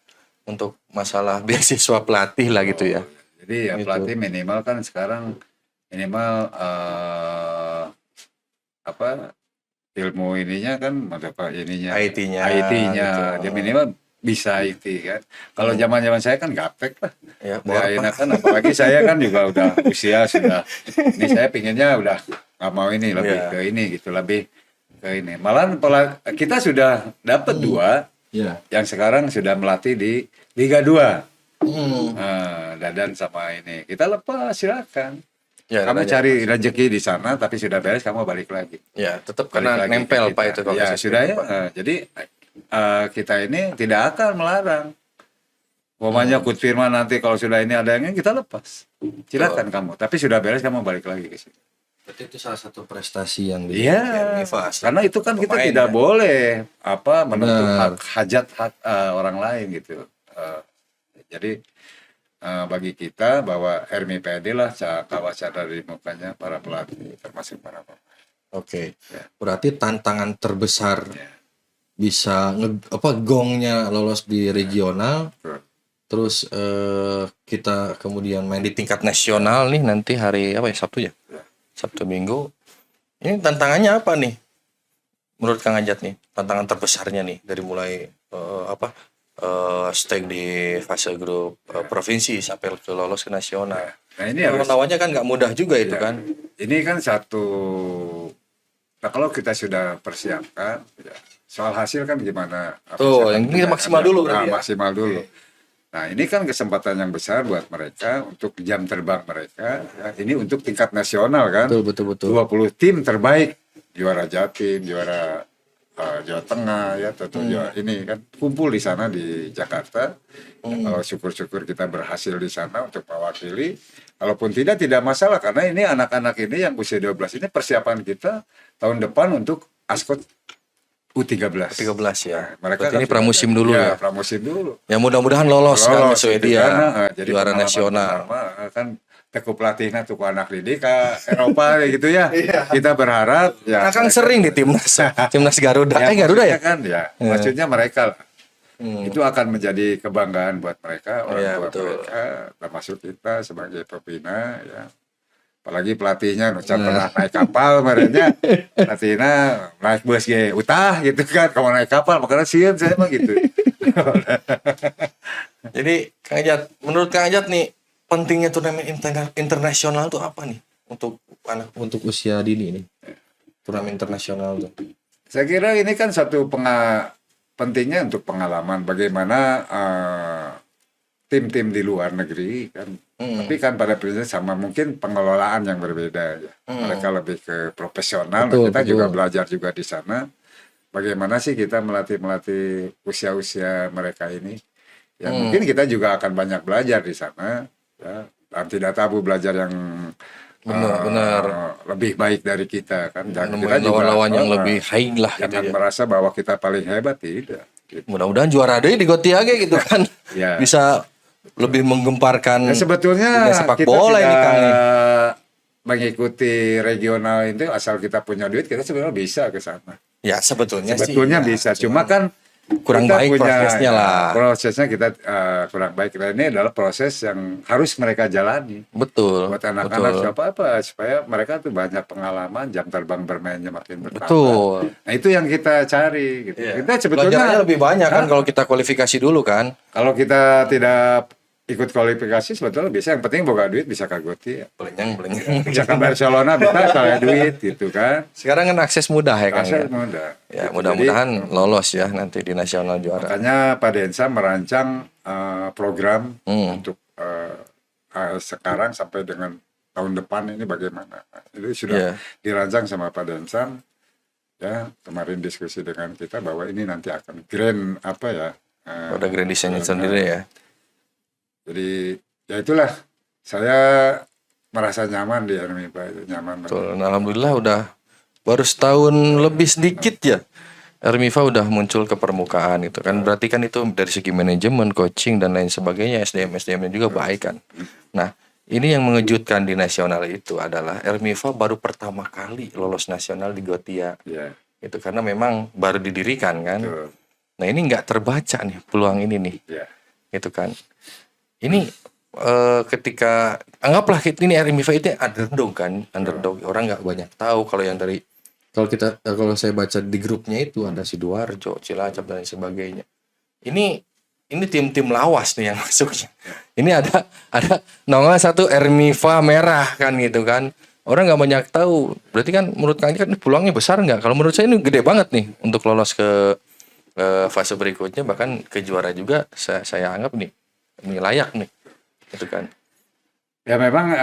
untuk masalah beasiswa pelatih lah gitu ya. Jadi ya Gitu. pelatih minimal kan sekarang minimal ilmu ininya kan ininya IT-nya, IT-nya gitu. dia minimal bisa IT kan. Kalau zaman-zaman saya kan gaptek lah. Ya, Ya, kan apalagi saya kan juga udah usia sudah. Ini saya pinginnya udah nggak mau ini lebih ke ini gitu, lebih ke ini. Malahan kita sudah dapat 2 yang sekarang sudah melatih di Liga 2. Dadan sama ini. Kita lepas silakan. Ya, Kamu cari rezeki di sana tapi sudah beres kamu balik lagi. Ya, tetap Balik karena lagi nempel ke kita. Pak itu kalau Ya, sistem, sudah ya. Pak. Jadi kita ini tidak akan melarang. Pokoknya Coach Firman nanti kalau sudah ini ada yang kita lepas. Silakan kamu, tapi sudah beres kamu balik lagi ke sini. Berarti itu salah satu prestasi yang di Iya. RMIFA. Karena itu kan kita Pemain, tidak ya. boleh menuntut Benar. hajat orang lain gitu. Jadi bagi kita bahwa RMIPA inilah kawah candra di mukanya para pelatih termasuk para pemain. Oke. Ya. Berarti tantangan terbesar bisa gongnya lolos di regional. Betul. Terus kita kemudian main di tingkat nasional nih nanti hari Sabtu ya? Sabtu Minggu. Ini tantangannya apa nih? Menurut Kang Ajat nih, tantangan terbesarnya nih dari mulai stake di fase grup provinsi sampai ke lolos ke nasional. Nah ini harus Lawannya kan nggak mudah juga itu kan. ini kan satu. Nah kalau kita sudah persiapkan, soal hasil kan gimana? Tuh, yang ini maksimal dulu berarti ya? Maksimal dulu. Nah ini kan kesempatan yang besar buat mereka untuk jam terbang mereka. Ya, ini untuk tingkat nasional kan. Betul. 20 tim terbaik, juara Jatim, juara Jawa Tengah ya, atau Jawa ini kan kumpul di sana di Jakarta. Kalau syukur-syukur kita berhasil di sana untuk mewakili. Kalaupun tidak masalah karena ini anak-anak ini yang usia 12 ini persiapan kita tahun depan untuk ASKOT U13. 13 ya. Mereka Berarti ini pramusim dulu ya. Pramusim dulu. Ya mudah-mudahan lolos kan ke Swedia. Jadi Juara pengalaman nasional. pertama, kan teku pelatihnya tuku anak didik ke Eropa gitu ya. Kita berharap ya. Akang sering di timnas Garuda. Garuda ya? Kan ya. Maksudnya mereka lah. Itu akan menjadi kebanggaan buat mereka, orang tua mereka, termasuk kita sebagai pembina ya. Apalagi pelatihnya pernah naik kapal merenya. Pelatihnya naik bus ge utah gitu kan. Kalau naik kapal makanya sieun saya mah gitu. Jadi Kang Ajat, menurut Kang Ajat nih pentingnya turnamen internasional itu apa nih untuk usia dini ini? turnamen internasional tuh? Saya kira ini kan satu pentingnya untuk pengalaman bagaimana tim-tim di luar negeri kan. Tapi kan pada prinsipnya sama, mungkin pengelolaan yang berbeda ya. Mereka lebih ke profesional, Betul, kita betul. juga belajar juga di sana. Bagaimana sih kita melatih usia-usia mereka ini? Ya mungkin kita juga akan banyak belajar di sana. Ya, dan tidak tabu belajar yang Benar. lebih baik dari kita kan. Dan kita Nemuin juga lawan-lawan yang lebih high lah gitu jangan ya. merasa bahwa kita paling hebat, tidak. Gitu. Mudah-mudahan juara deh di Gotiage gitu kan. Ya. Bisa lebih menggemparkan Ya, sebetulnya dunia sepak kita bola tidak ini Kang nih. mengikuti regional itu, asal kita punya duit kita sebenarnya bisa ke sana. Ya sebetulnya Sebetulnya sih, ya. bisa, cuma kan Kurang kita baik prosesnya lah. Prosesnya kita kurang baik. Nah, ini adalah proses yang harus mereka jalani. Betul. Buat anak-anak betul. siapa supaya mereka tuh banyak pengalaman, jam terbang bermainnya makin bertambah. Betul. Nah itu yang kita cari. Gitu. Iya. Kita sebetulnya Belajarnya lebih banyak kan kalau kita kualifikasi dulu kan. kalau kita tidak ikut kualifikasi sebetulnya bisa, yang penting boga duit bisa kagoti ya. Belenyang. Bisa ke Barcelona bisa soalnya duit gitu kan. Sekarang kan akses mudah ya Kang. Akses Ya, mudah. ya Gitu. mudah-mudahan Jadi, lolos ya nanti di nasional juara. makanya Pak Densa merancang program untuk sekarang sampai dengan tahun depan ini bagaimana. Itu sudah dirancang sama Pak Densa. Ya, kemarin diskusi dengan kita bahwa ini nanti akan grand apa ya. Ada grand design sendiri ya. Jadi ya itulah, saya merasa nyaman di RMIPA itu, nyaman. Betul. Nah, alhamdulillah udah baru setahun lebih sedikit ya. RMIFA udah muncul ke permukaan itu kan, berarti kan itu dari segi manajemen, coaching dan lain sebagainya, SDM-nya juga baik kan. Nah, ini yang mengejutkan di nasional itu adalah RMIFA baru pertama kali lolos nasional di Gotia. Ya. Itu karena memang baru didirikan kan. Betul. Nah, ini nggak terbaca nih peluang ini nih. Ya. Itu kan. Ini ketika anggaplah ini RMIFA itu underdog kan, underdog, orang nggak banyak tahu. Kalau yang dari kalau saya baca di grupnya itu ada Sidoarjo, Cilacap dan lain sebagainya. Ini tim-tim lawas nih yang masuknya. Ini ada nongol satu RMIFA merah kan gitu kan. Orang nggak banyak tahu. Berarti kan menurut Kang kan peluangnya besar nggak? Kalau menurut saya ini gede banget nih untuk lolos ke fase berikutnya, bahkan ke juara juga. Saya anggap nih ini layak nih, itu kan. Ya memang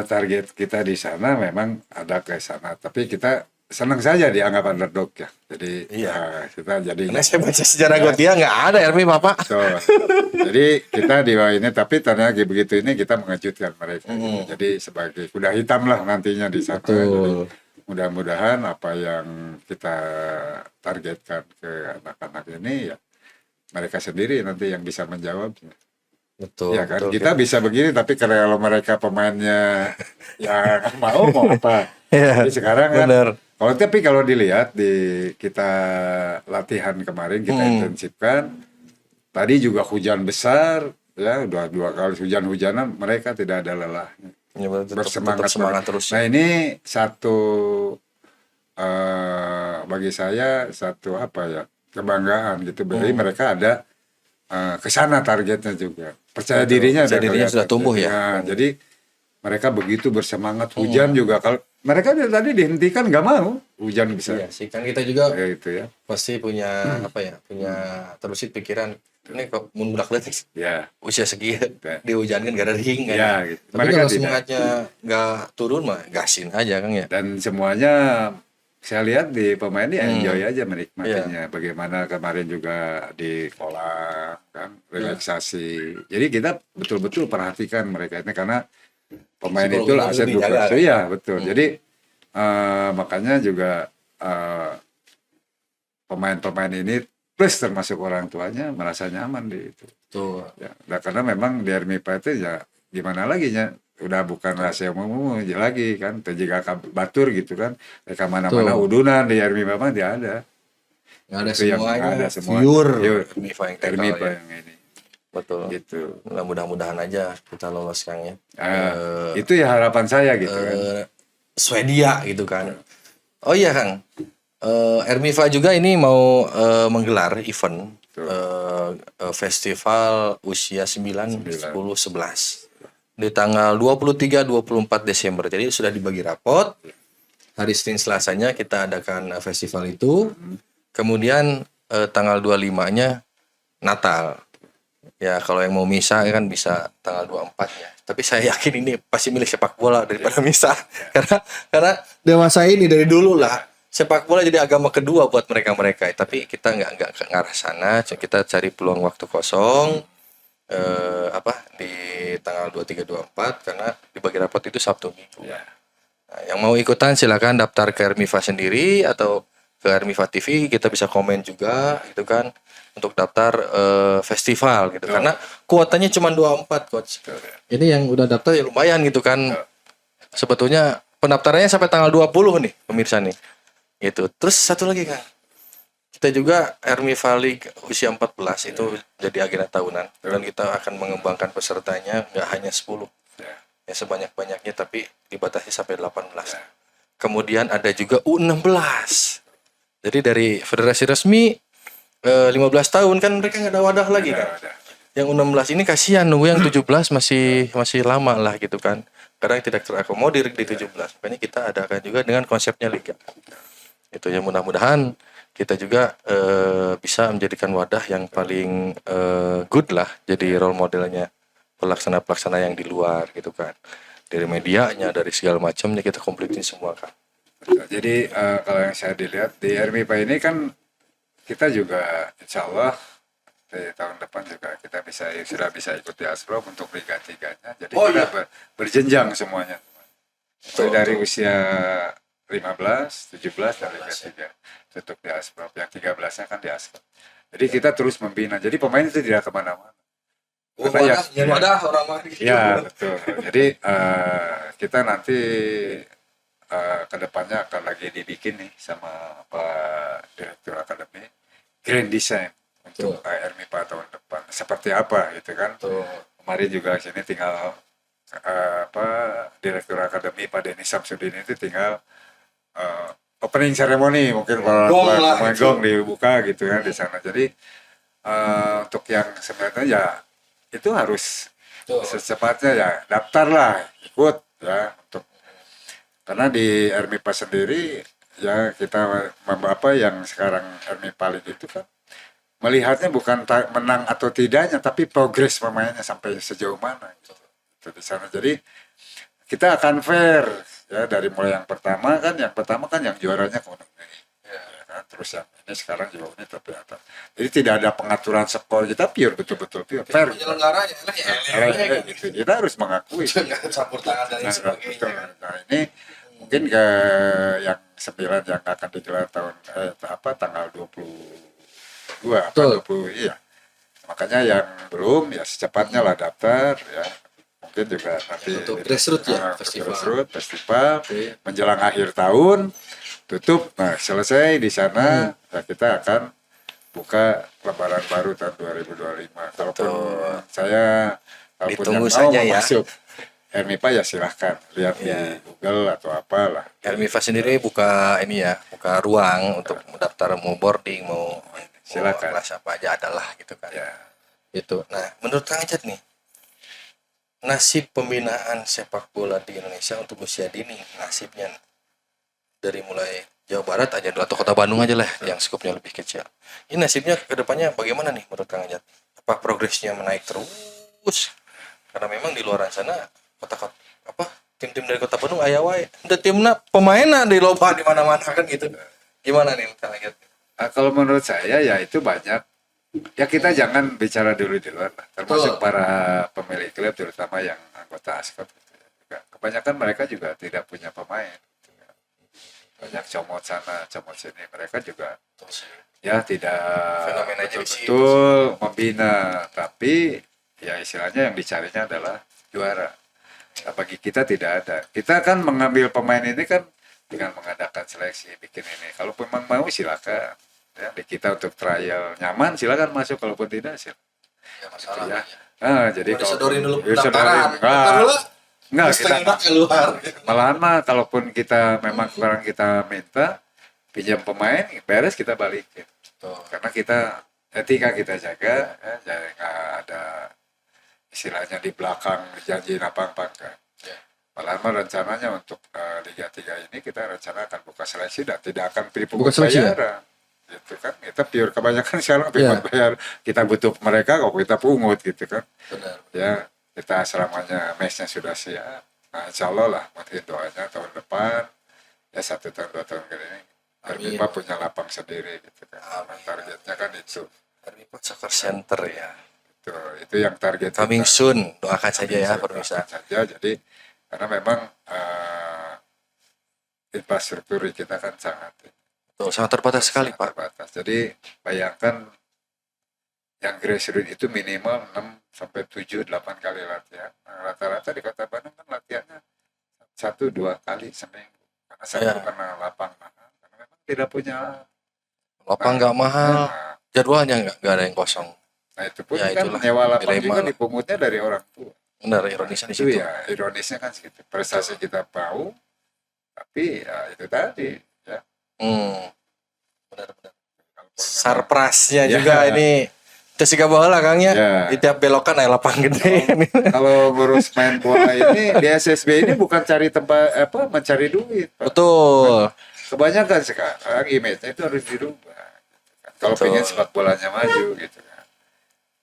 target kita di sana memang ada ke sana, tapi kita senang saja dianggap underdog ya. Jadi kita jadi. Karena saya baca sejarah Gotia nggak ada RMI Bapak. So, jadi kita di bawah ini, tapi ternyata begitu ini kita mengejutkan mereka. Gitu. Jadi sebagai kuda hitam lah nantinya di sana. Jadi, mudah-mudahan apa yang kita targetkan ke anak-anak ini ya mereka sendiri nanti yang bisa menjawabnya. Betul. Ya kan, betul, kita bisa begini, tapi kalau mereka pemainnya ya mau apa? Jadi sekarang kan, tapi kalau dilihat di kita latihan kemarin kita intensifkan, tadi juga hujan besar, ya udah 2 kali hujan-hujanan, mereka tidak ada lelahnya, bersemangat terus. Nah ini satu bagi saya satu apa ya, kebanggaan gitu, berarti mereka ada kesana targetnya juga. Percaya dirinya sudah tumbuh ya. Nah, jadi mereka begitu bersemangat. Hujan juga, kalau mereka dari tadi dihentikan nggak mau, hujan bisa. Iya sih, kan kita juga gitu ya. pasti punya punya terbesit pikiran ini kok mundak letik. Ya. Usia sekian dihujankan gak ada ring kan. Ya, gitu. Tapi Mereka kalau semangatnya nggak turun mah gasin aja Kang ya. Dan semuanya saya lihat di pemain ini enjoy aja menikmatinya. Bagaimana kemarin juga di kolam kan, relaksasi. Jadi kita betul-betul perhatikan mereka ini, karena pemain itu aset bukan. Iya betul. Jadi makanya juga pemain-pemain ini plus termasuk orang tuanya merasa nyaman di itu. Tuh. Ya, nah, karena memang di RMIPA itu ya gimana lagi ya. Udah bukan rahasia umum aja lagi kan, jika batur gitu kan, mereka mana-mana udunan di RMIPA mah dia ada. Nggak ada semuanya, ada semua pure RMIPA yang ini. Betul. Gitu. Mudah-mudahan aja kita lolos Kang ya. Itu ya harapan saya gitu kan. Swedia gitu kan. Oh iya Kang. RMIFA juga ini mau menggelar event festival usia 9, 10, 11 di tanggal 23-24 Desember. Jadi sudah dibagi rapot. hari Senin Selasanya kita adakan festival itu. Kemudian tanggal 25-nya Natal. Ya kalau yang mau misa kan bisa tanggal 24-nya. Tapi saya yakin ini pasti milih sepak bola daripada misa. Karena dewasa ini dari dulu lah sepak bola jadi agama kedua buat mereka-mereka. Tapi kita nggak ke arah sana. Kita cari peluang waktu kosong di tanggal 23 24 karena di bagi rapot itu Sabtu Minggu. Nah, yang mau ikutan silakan daftar ke Hermiva sendiri atau ke Hermiva TV, kita bisa komen juga gitu kan untuk daftar festival gitu. Karena kuotanya cuma 24 coach. Ini yang udah daftar ya lumayan gitu kan. Sebetulnya pendaftarannya sampai tanggal 20 nih pemirsa nih. Gitu. Terus satu lagi kan. Kita juga Hermiva League usia 14 itu jadi agenda tahunan dan kita akan mengembangkan pesertanya nggak hanya 10 ya sebanyak-banyaknya tapi dibatasi sampai 18. Kemudian ada juga U16. Jadi dari federasi resmi 15 tahun kan mereka nggak ada wadah lagi kan. Yang U16 ini kasihan nunggu yang 17 masih lama lah gitu kan. Kadang tidak terakomodir di 17. Makanya kita adakan juga dengan konsepnya liga. Itu ya mudah-mudahan kita juga bisa menjadikan wadah yang paling good lah jadi role modelnya pelaksana-pelaksana yang di luar gitu kan, dari medianya, dari segala macamnya kita kompletin semua kan. Jadi kalau yang saya dilihat di Hermipa ini kan kita juga insya Allah di tahun depan juga kita sudah bisa ikut di Asprov untuk Liga 3-nya. Jadi kita berjenjang semuanya. Dari usia 15, 17 dan Liga 3 tutup di Asprov, yang 13-nya kan di Asprov. Jadi kita terus membina. Jadi pemain itu tidak kemana-mana. Wadah orang ya betul. Jadi kita nanti kedepannya akan lagi dibikin nih sama Pak Direktur Akademi Grand Design untuk Hermipa tahun depan. Seperti apa gitu kan? Kemarin juga sini tinggal Direktur Akademi Pak Denny Samsudin itu tinggal opening ceremony mungkin kalau main gong dibuka gitu kan di sana. Jadi untuk yang sebenarnya ya itu harus secepatnya ya daftar lah ikut ya untuk karena di Hermipa sendiri ya kita yang sekarang Hermipa League itu kan melihatnya bukan menang atau tidaknya tapi progres pemainnya sampai sejauh mana gitu di sana. Jadi kita akan fair ya dari mulai yang pertama kan yang juaranya Gunung ini ya kan? Terus yang ini sekarang juga ini terlihat. Jadi tidak ada pengaturan skor, kita betul-betul fair penyelenggaranya gitu. Kita harus mengakui campur tangan dan sebagainya. Nah ini mungkin ke yang 9 yang akan digelar tanggal 22 20 iya. Makanya yang belum ya secepatnya lah daftar ya. Mungkin juga nanti untuk grassroots ya festival menjelang akhir tahun tutup. Nah, selesai di sana ya kita akan buka lembaran baru tahun 2025. Kalaupun saya ditunggu yang mau saja ya. masuk Hermipa ya silahkan lihat di Google atau apalah. Hermipa sendiri buka ruang untuk mendaftar mau boarding mau silakan. Kelas apa aja adalah gitu kan. Ya. Itu. Nah, menurut Kang Ajat nih, nasib pembinaan sepak bola di Indonesia untuk usia dini nasibnya dari mulai Jawa Barat aja atau Kota Bandung aja lah yang skupnya lebih kecil. Ini nasibnya ke depannya bagaimana nih menurut Kang Ajat? Apa progresnya menaik terus? Karena memang di luar sana tim-tim dari Kota Bandung aya wae. Ada timna pemainna di loba di mana-mana kan gitu. Gimana nih Kang Ajat? Kalau menurut saya ya itu banyak. Ya kita jangan bicara dulu di luar lah. Termasuk para pemilik klub terutama yang anggota ASKOT gitu ya. Kebanyakan mereka juga tidak punya pemain. Banyak comot sana, comot sini, mereka juga ya tidak betul membina, tapi ya istilahnya yang dicarinya adalah juara. Nah, bagi kita tidak ada. Kita kan mengambil pemain ini kan dengan mengadakan seleksi, bikin ini. Kalau memang mau silakan. Ya, di kita untuk trial nyaman silakan masuk, kalaupun tidak silakan. Ya masalah. Ya. Nah, jadi kalau disedorin dulu pendaftaran. Enggak, kita keluar. Malahan mah kalaupun kita memang kurang kita minta pinjam pemain, beres kita balikin. Karena kita etika kita jaga, ya, jadi nggak ada istilahnya di belakang janji apa enggak. Malah rencananya untuk Liga 3 ini kita rencana akan buka seleksi dan tidak akan Buka dipungut seleksi ya? bayaran. Gitu kan. Kita pure kebanyakan sekarang Iya. pungut bayar. Kita butuh mereka kok kita pungut gitu kan. Benar. Ya, kita selamanya matchnya sudah siap. Nah, insya Allah lah, mungkin doanya tahun depan, ya 1 tahun 2 tahun ke ini, Permipa punya lapang sendiri gitu kan. Targetnya kan itu. Permipa Soccer Center ya. Itu yang target Coming kita. soon, doakan saja ya Doakan pemirsa. saja. Jadi karena memang infrastruktur kita kan Tuh, sangat terbatas sekali Pak. terbatas. Jadi bayangkan yang grassroots itu minimal 6 sampai 7 8 kali latihan. Nah, rata-rata di Kota Bandung kan latihannya 1-2 kali seminggu. Karena saya karena lapang mahal, karena memang tidak punya Lapang nggak mahal, nah, jadwalnya nggak ada yang kosong. nah itu pun Ya, kan itulah nyewa lapang dilema juga lah. dipungutnya dari orang tua. Benar, ironisnya di Itu situ. ya ironisnya kan segitu. Prestasi kita tahu, tapi ya itu tadi ya. Benar-benar. Sarprasnya Ya. juga ini Jessica bola Kang ya. Ya. Di tiap belokan ada lapang gede. Kalau ngurus main bola ini di SSB ini bukan cari tempat mencari duit, Pak. Betul. Kebanyakan sekarang image-nya itu harus dirubah. Kalau Betul. pengen sepak bolanya maju gitu kan.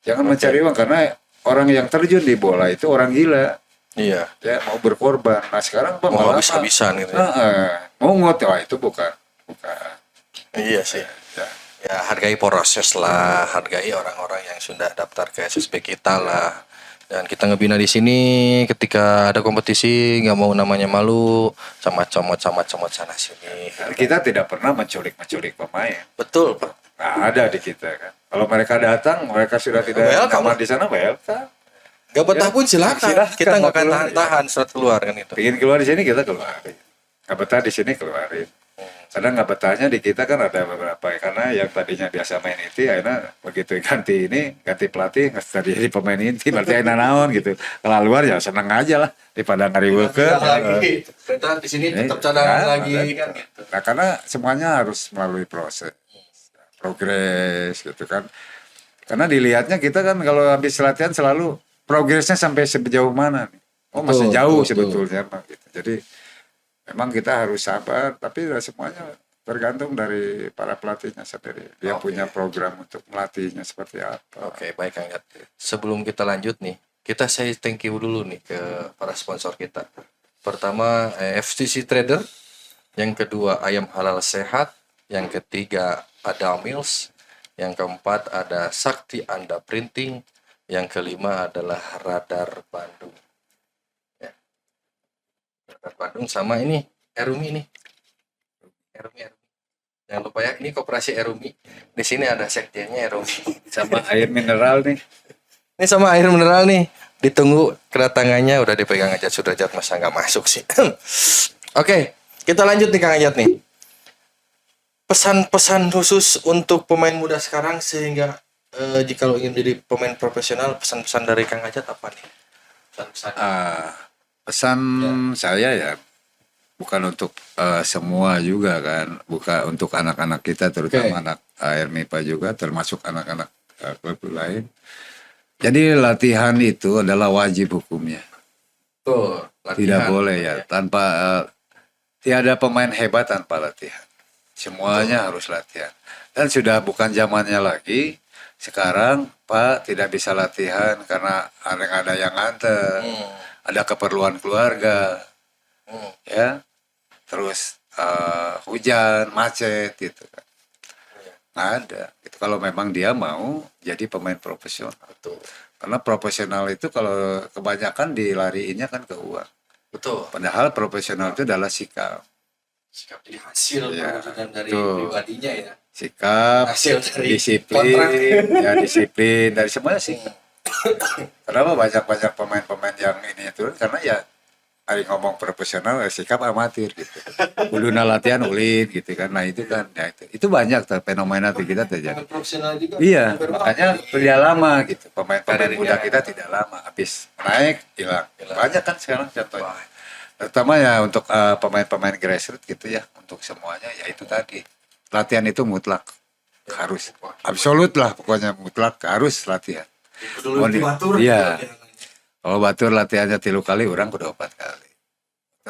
Jangan mencari uang karena orang yang terjun di bola itu orang gila. Iya. Ya mau berkorban. Nah sekarang Pak Mau malah habis-habisan gitu ya. mungut, wah itu bukan. Iya sih. Ya. Ya hargai proses lah, hargai orang-orang yang sudah daftar ke SSB kita lah. Dan kita ngebina di sini ketika ada kompetisi nggak mau namanya malu sama comot sana sini. Kita tidak pernah menculik pemain. Betul Pak. Nah, ada di kita kan. Kalau mereka datang, mereka sudah tidak Welcome. nyaman di sana, welcome. Gak betah Ya, pun silakan. silakan, Kita nggak mau akan keluar. tahan-tahan setelah keluar kan itu. Pengen keluar di sini kita keluarin. Nggak betah di sini keluarin. Karena nggak betahnya di kita kan ada beberapa. Karena yang tadinya biasa main inti, akhirnya begitu ganti pelatih, nggak jadi pemain inti, berarti enak naon gitu. Kalau luar ya seneng aja lah, daripada ngariweukeun. Lagi. Kita di sini tetap cadangan lagi kan gitu. Nah, karena semuanya harus melalui proses, progres gitu kan. Karena dilihatnya kita kan kalau habis latihan selalu progresnya sampai sejauh mana nih. Oh masih Betul, jauh betul, sebetulnya Pak, gitu. Jadi memang kita harus sabar, tapi ya semuanya tergantung dari para pelatihnya sendiri. Dia punya program untuk melatihnya seperti apa. Oke, baik Kang Yat. Sebelum kita lanjut nih, kita say thank you dulu nih ke para sponsor kita. Pertama FCC Trader, yang kedua Ayam Halal Sehat, yang ketiga ada Mills, yang keempat ada Sakti Anda Printing, yang kelima adalah Radar Bandung. Ya. Radar Bandung sama ini Erumi nih. Erumi. Jangan lupa ya, ini koperasi Erumi. Di sini ada sekjennya Erumi. Sama air mineral nih. Ini sama air mineral nih. Ditunggu kedatangannya, udah dipegang aja Sudrajat, masa nggak masuk sih. Oke, kita lanjut nih Kang Ajat nih. Pesan-pesan khusus untuk pemain muda sekarang sehingga jika lo ingin jadi pemain profesional, pesan-pesan dari Kang Ajat apa nih? Pesan-pesan. Pesan saya ya bukan untuk semua juga kan, bukan untuk anak-anak kita terutama anak MIPA juga, termasuk anak-anak klub lain. Jadi latihan itu adalah wajib hukumnya. Tuh, Tidak boleh ya tanpa tiada pemain hebat tanpa latihan. Semuanya harus latihan. Dan sudah bukan zamannya lagi. Sekarang Pak tidak bisa latihan karena ada yang nganter, ada keperluan keluarga, ya. Terus hujan, macet gitu kan. Nggak ada. Itu kalau memang dia mau jadi pemain profesional. Betul. Karena profesional itu kalau kebanyakan dilariinnya kan ke uang. Betul. Padahal profesional itu adalah sikap. Sikap jadi hasil Ya, perwujudan dari betul. pribadinya ya. Sikap, Hasil dari disiplin, kontrak. ya disiplin dari semuanya sih. Kenapa banyak pemain-pemain yang ini turun karena ya hari ngomong profesional sikap amatir gitu. Uluna latihan ulit gitu kan. Nah itu kan ya itu banyak fenomena di kita terjadi. Pemain profesional juga. Iya, makanya tidak lama gitu. Pemain-pemain Karirnya. muda kita tidak lama habis naik hilang. Banyak kan sekarang contohnya. Terutama ya untuk pemain-pemain grassroots gitu ya, untuk semuanya ya itu tadi. Latihan itu mutlak. Harus. Absolut lah pokoknya mutlak harus latihan. Dulu batur. Iya. Kalau batur latihannya 3 kali, orang kudu 4 kali.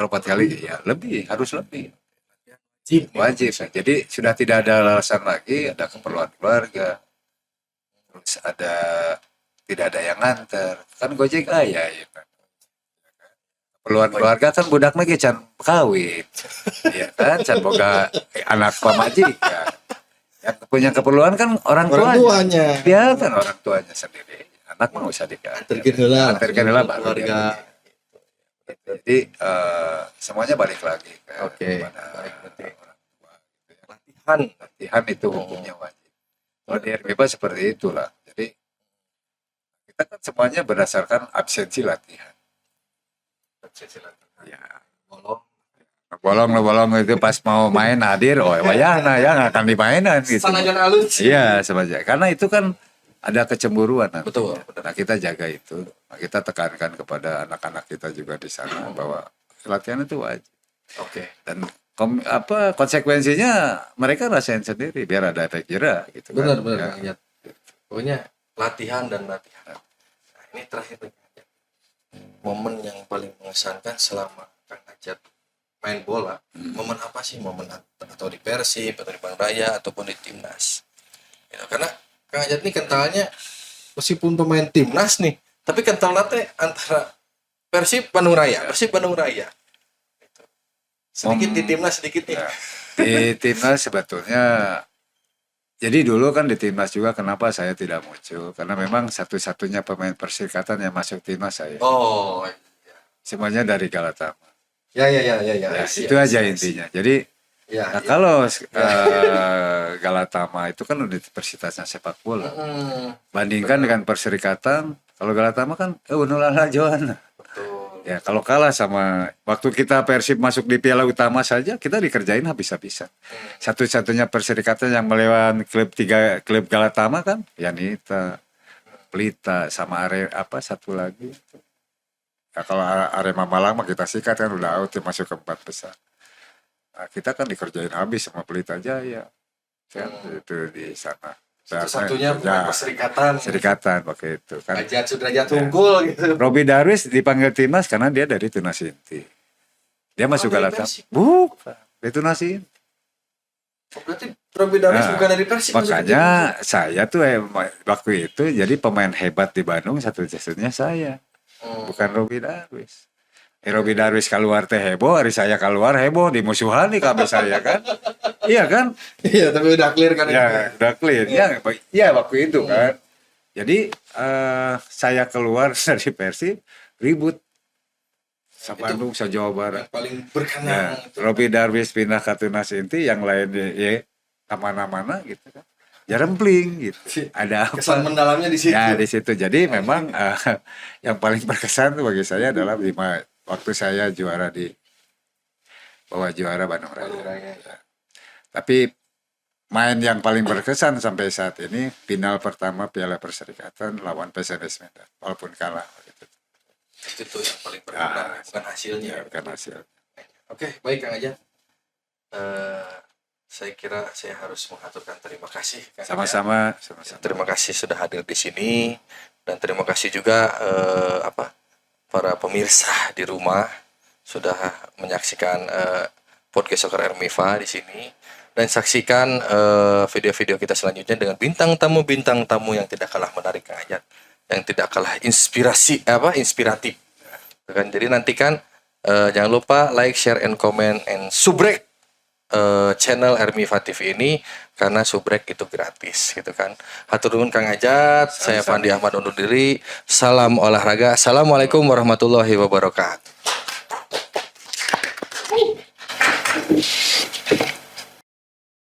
Kalau 4 kali ya lebih, harus lebih. Wajib. Jadi sudah tidak ada alasan lagi, ada keperluan keluarga. Terus ada tidak ada yang nganter. Kan Gojek ya. Keperluan keluarga kan budak lagi can kawin. Ya kan, can boga anak pamajikan. Yang punya keperluan kan orang tuanya. Dia kan orang tuanya sendiri. Anak mah usah dikasih. Antarkan heula keluarga. Jadi semuanya balik lagi kepada orang tua. Latihan itu hukumnya wajib. Kalau di RMIPA seperti itulah. Jadi kita kan semuanya berdasarkan absensi latihan. Ya. Bolong itu pas mau main hadir, wayahna ya nggak akan dimainan gitu. Iya, sebaja. Karena itu kan ada kecemburuan nanti. Betul. Nah, kita jaga itu. Nah, kita tekankan kepada anak-anak kita juga di sana bahwa latihan itu wajib. Oke. Dan konsekuensinya mereka rasain sendiri biar ada efek jera gitu kan. Benar. Ya. Pokoknya latihan dan latihan. Nah, ini terakhir momen yang paling mengesankan selama Kang Ajat main bola. Momen apa sih? Momen atau di Persib atau di Bang Raya ataupun di timnas. Gitu. Karena Kang Ajat ini kentalnya meskipun pemain timnas nih, tapi kentalnya teh antara Persib Bandung Raya. Gitu. Sedikit di timnas, sedikit nih. Ya. Di timnas sebetulnya, jadi dulu kan di timnas juga kenapa saya tidak muncul? Karena memang satu-satunya pemain perserikatan yang masuk timnas saya. Oh, semuanya dari Galatama. Ya. Itu aja intinya. Jadi kalau Galatama itu kan universitasnya sepak bola. Bandingkan dengan perserikatan, kalau Galatama kan Unulala Joana. Ya kalau kalah sama waktu kita Persib masuk di Piala Utama saja kita dikerjain habis-habisan. Satu-satunya perserikatan yang melawan klub Galatama kan Yanita, Pelita sama satu lagi. Ya, kalau Arema Malang mah kita sikat kan udah out masuk ke 4 besar. Nah, kita kan dikerjain habis sama Pelita Jaya. Kan itu di sana. Satu-satunya pemain Perserikatan pakai itu kan. Ajat Sudrajat unggul gitu. Robi Darwis dipanggil timnas karena dia dari Tunas Inti. Dia masuk Galatama. Bukan, dari Tunas Inti. Berarti Robi Darwis bukan dari Persib. Makanya saya tuh waktu itu jadi pemain hebat di Bandung satu-satunya saya. Bukan Robi Darwis. Robi Darwis keluar teh heboh, hari saya keluar heboh, dimusuhan nih kami saya kan. Iya kan? Iya, tapi udah clear kan? Ya, udah clear. Ya waktu itu kan. Jadi saya keluar dari Persib, ribut. Sa Bandung, sa Jawa Barat. Paling berkenang. Ya, Robi Darwis pindah ke Tunas Inti, yang lain ya kemana-mana gitu kan. Jarempling gitu. Ada apa? Kesan mendalamnya di situ. Ya di situ. Jadi memang yang paling berkesan tuh bagi saya adalah waktu saya bawa juara Bandung Raya. Ya. Tapi main yang paling berkesan sampai saat ini final pertama Piala Perserikatan lawan PSMS Medan, walaupun kalah. Gitu. Itu tuh yang paling berkesan, bukan hasilnya. Ya, bukan hasil. Oke, baik Kang Ajat. Saya kira saya harus mengaturkan terima kasih. Sama-sama. Terima kasih sudah hadir di sini dan terima kasih juga para pemirsa di rumah sudah menyaksikan podcast Soccer RMIPA di sini dan saksikan video-video kita selanjutnya dengan bintang tamu yang tidak kalah menarik Kang Ajat, yang tidak kalah inspiratif. Kan jadi nantikan jangan lupa like, share, and comment and subrek channel RMIPA TV ini karena subrek itu gratis gitu kan. Hatur nuhun Kang Ajat, saya Fandi Ahmad undur diri. Salam olahraga. Assalamualaikum warahmatullahi wabarakatuh.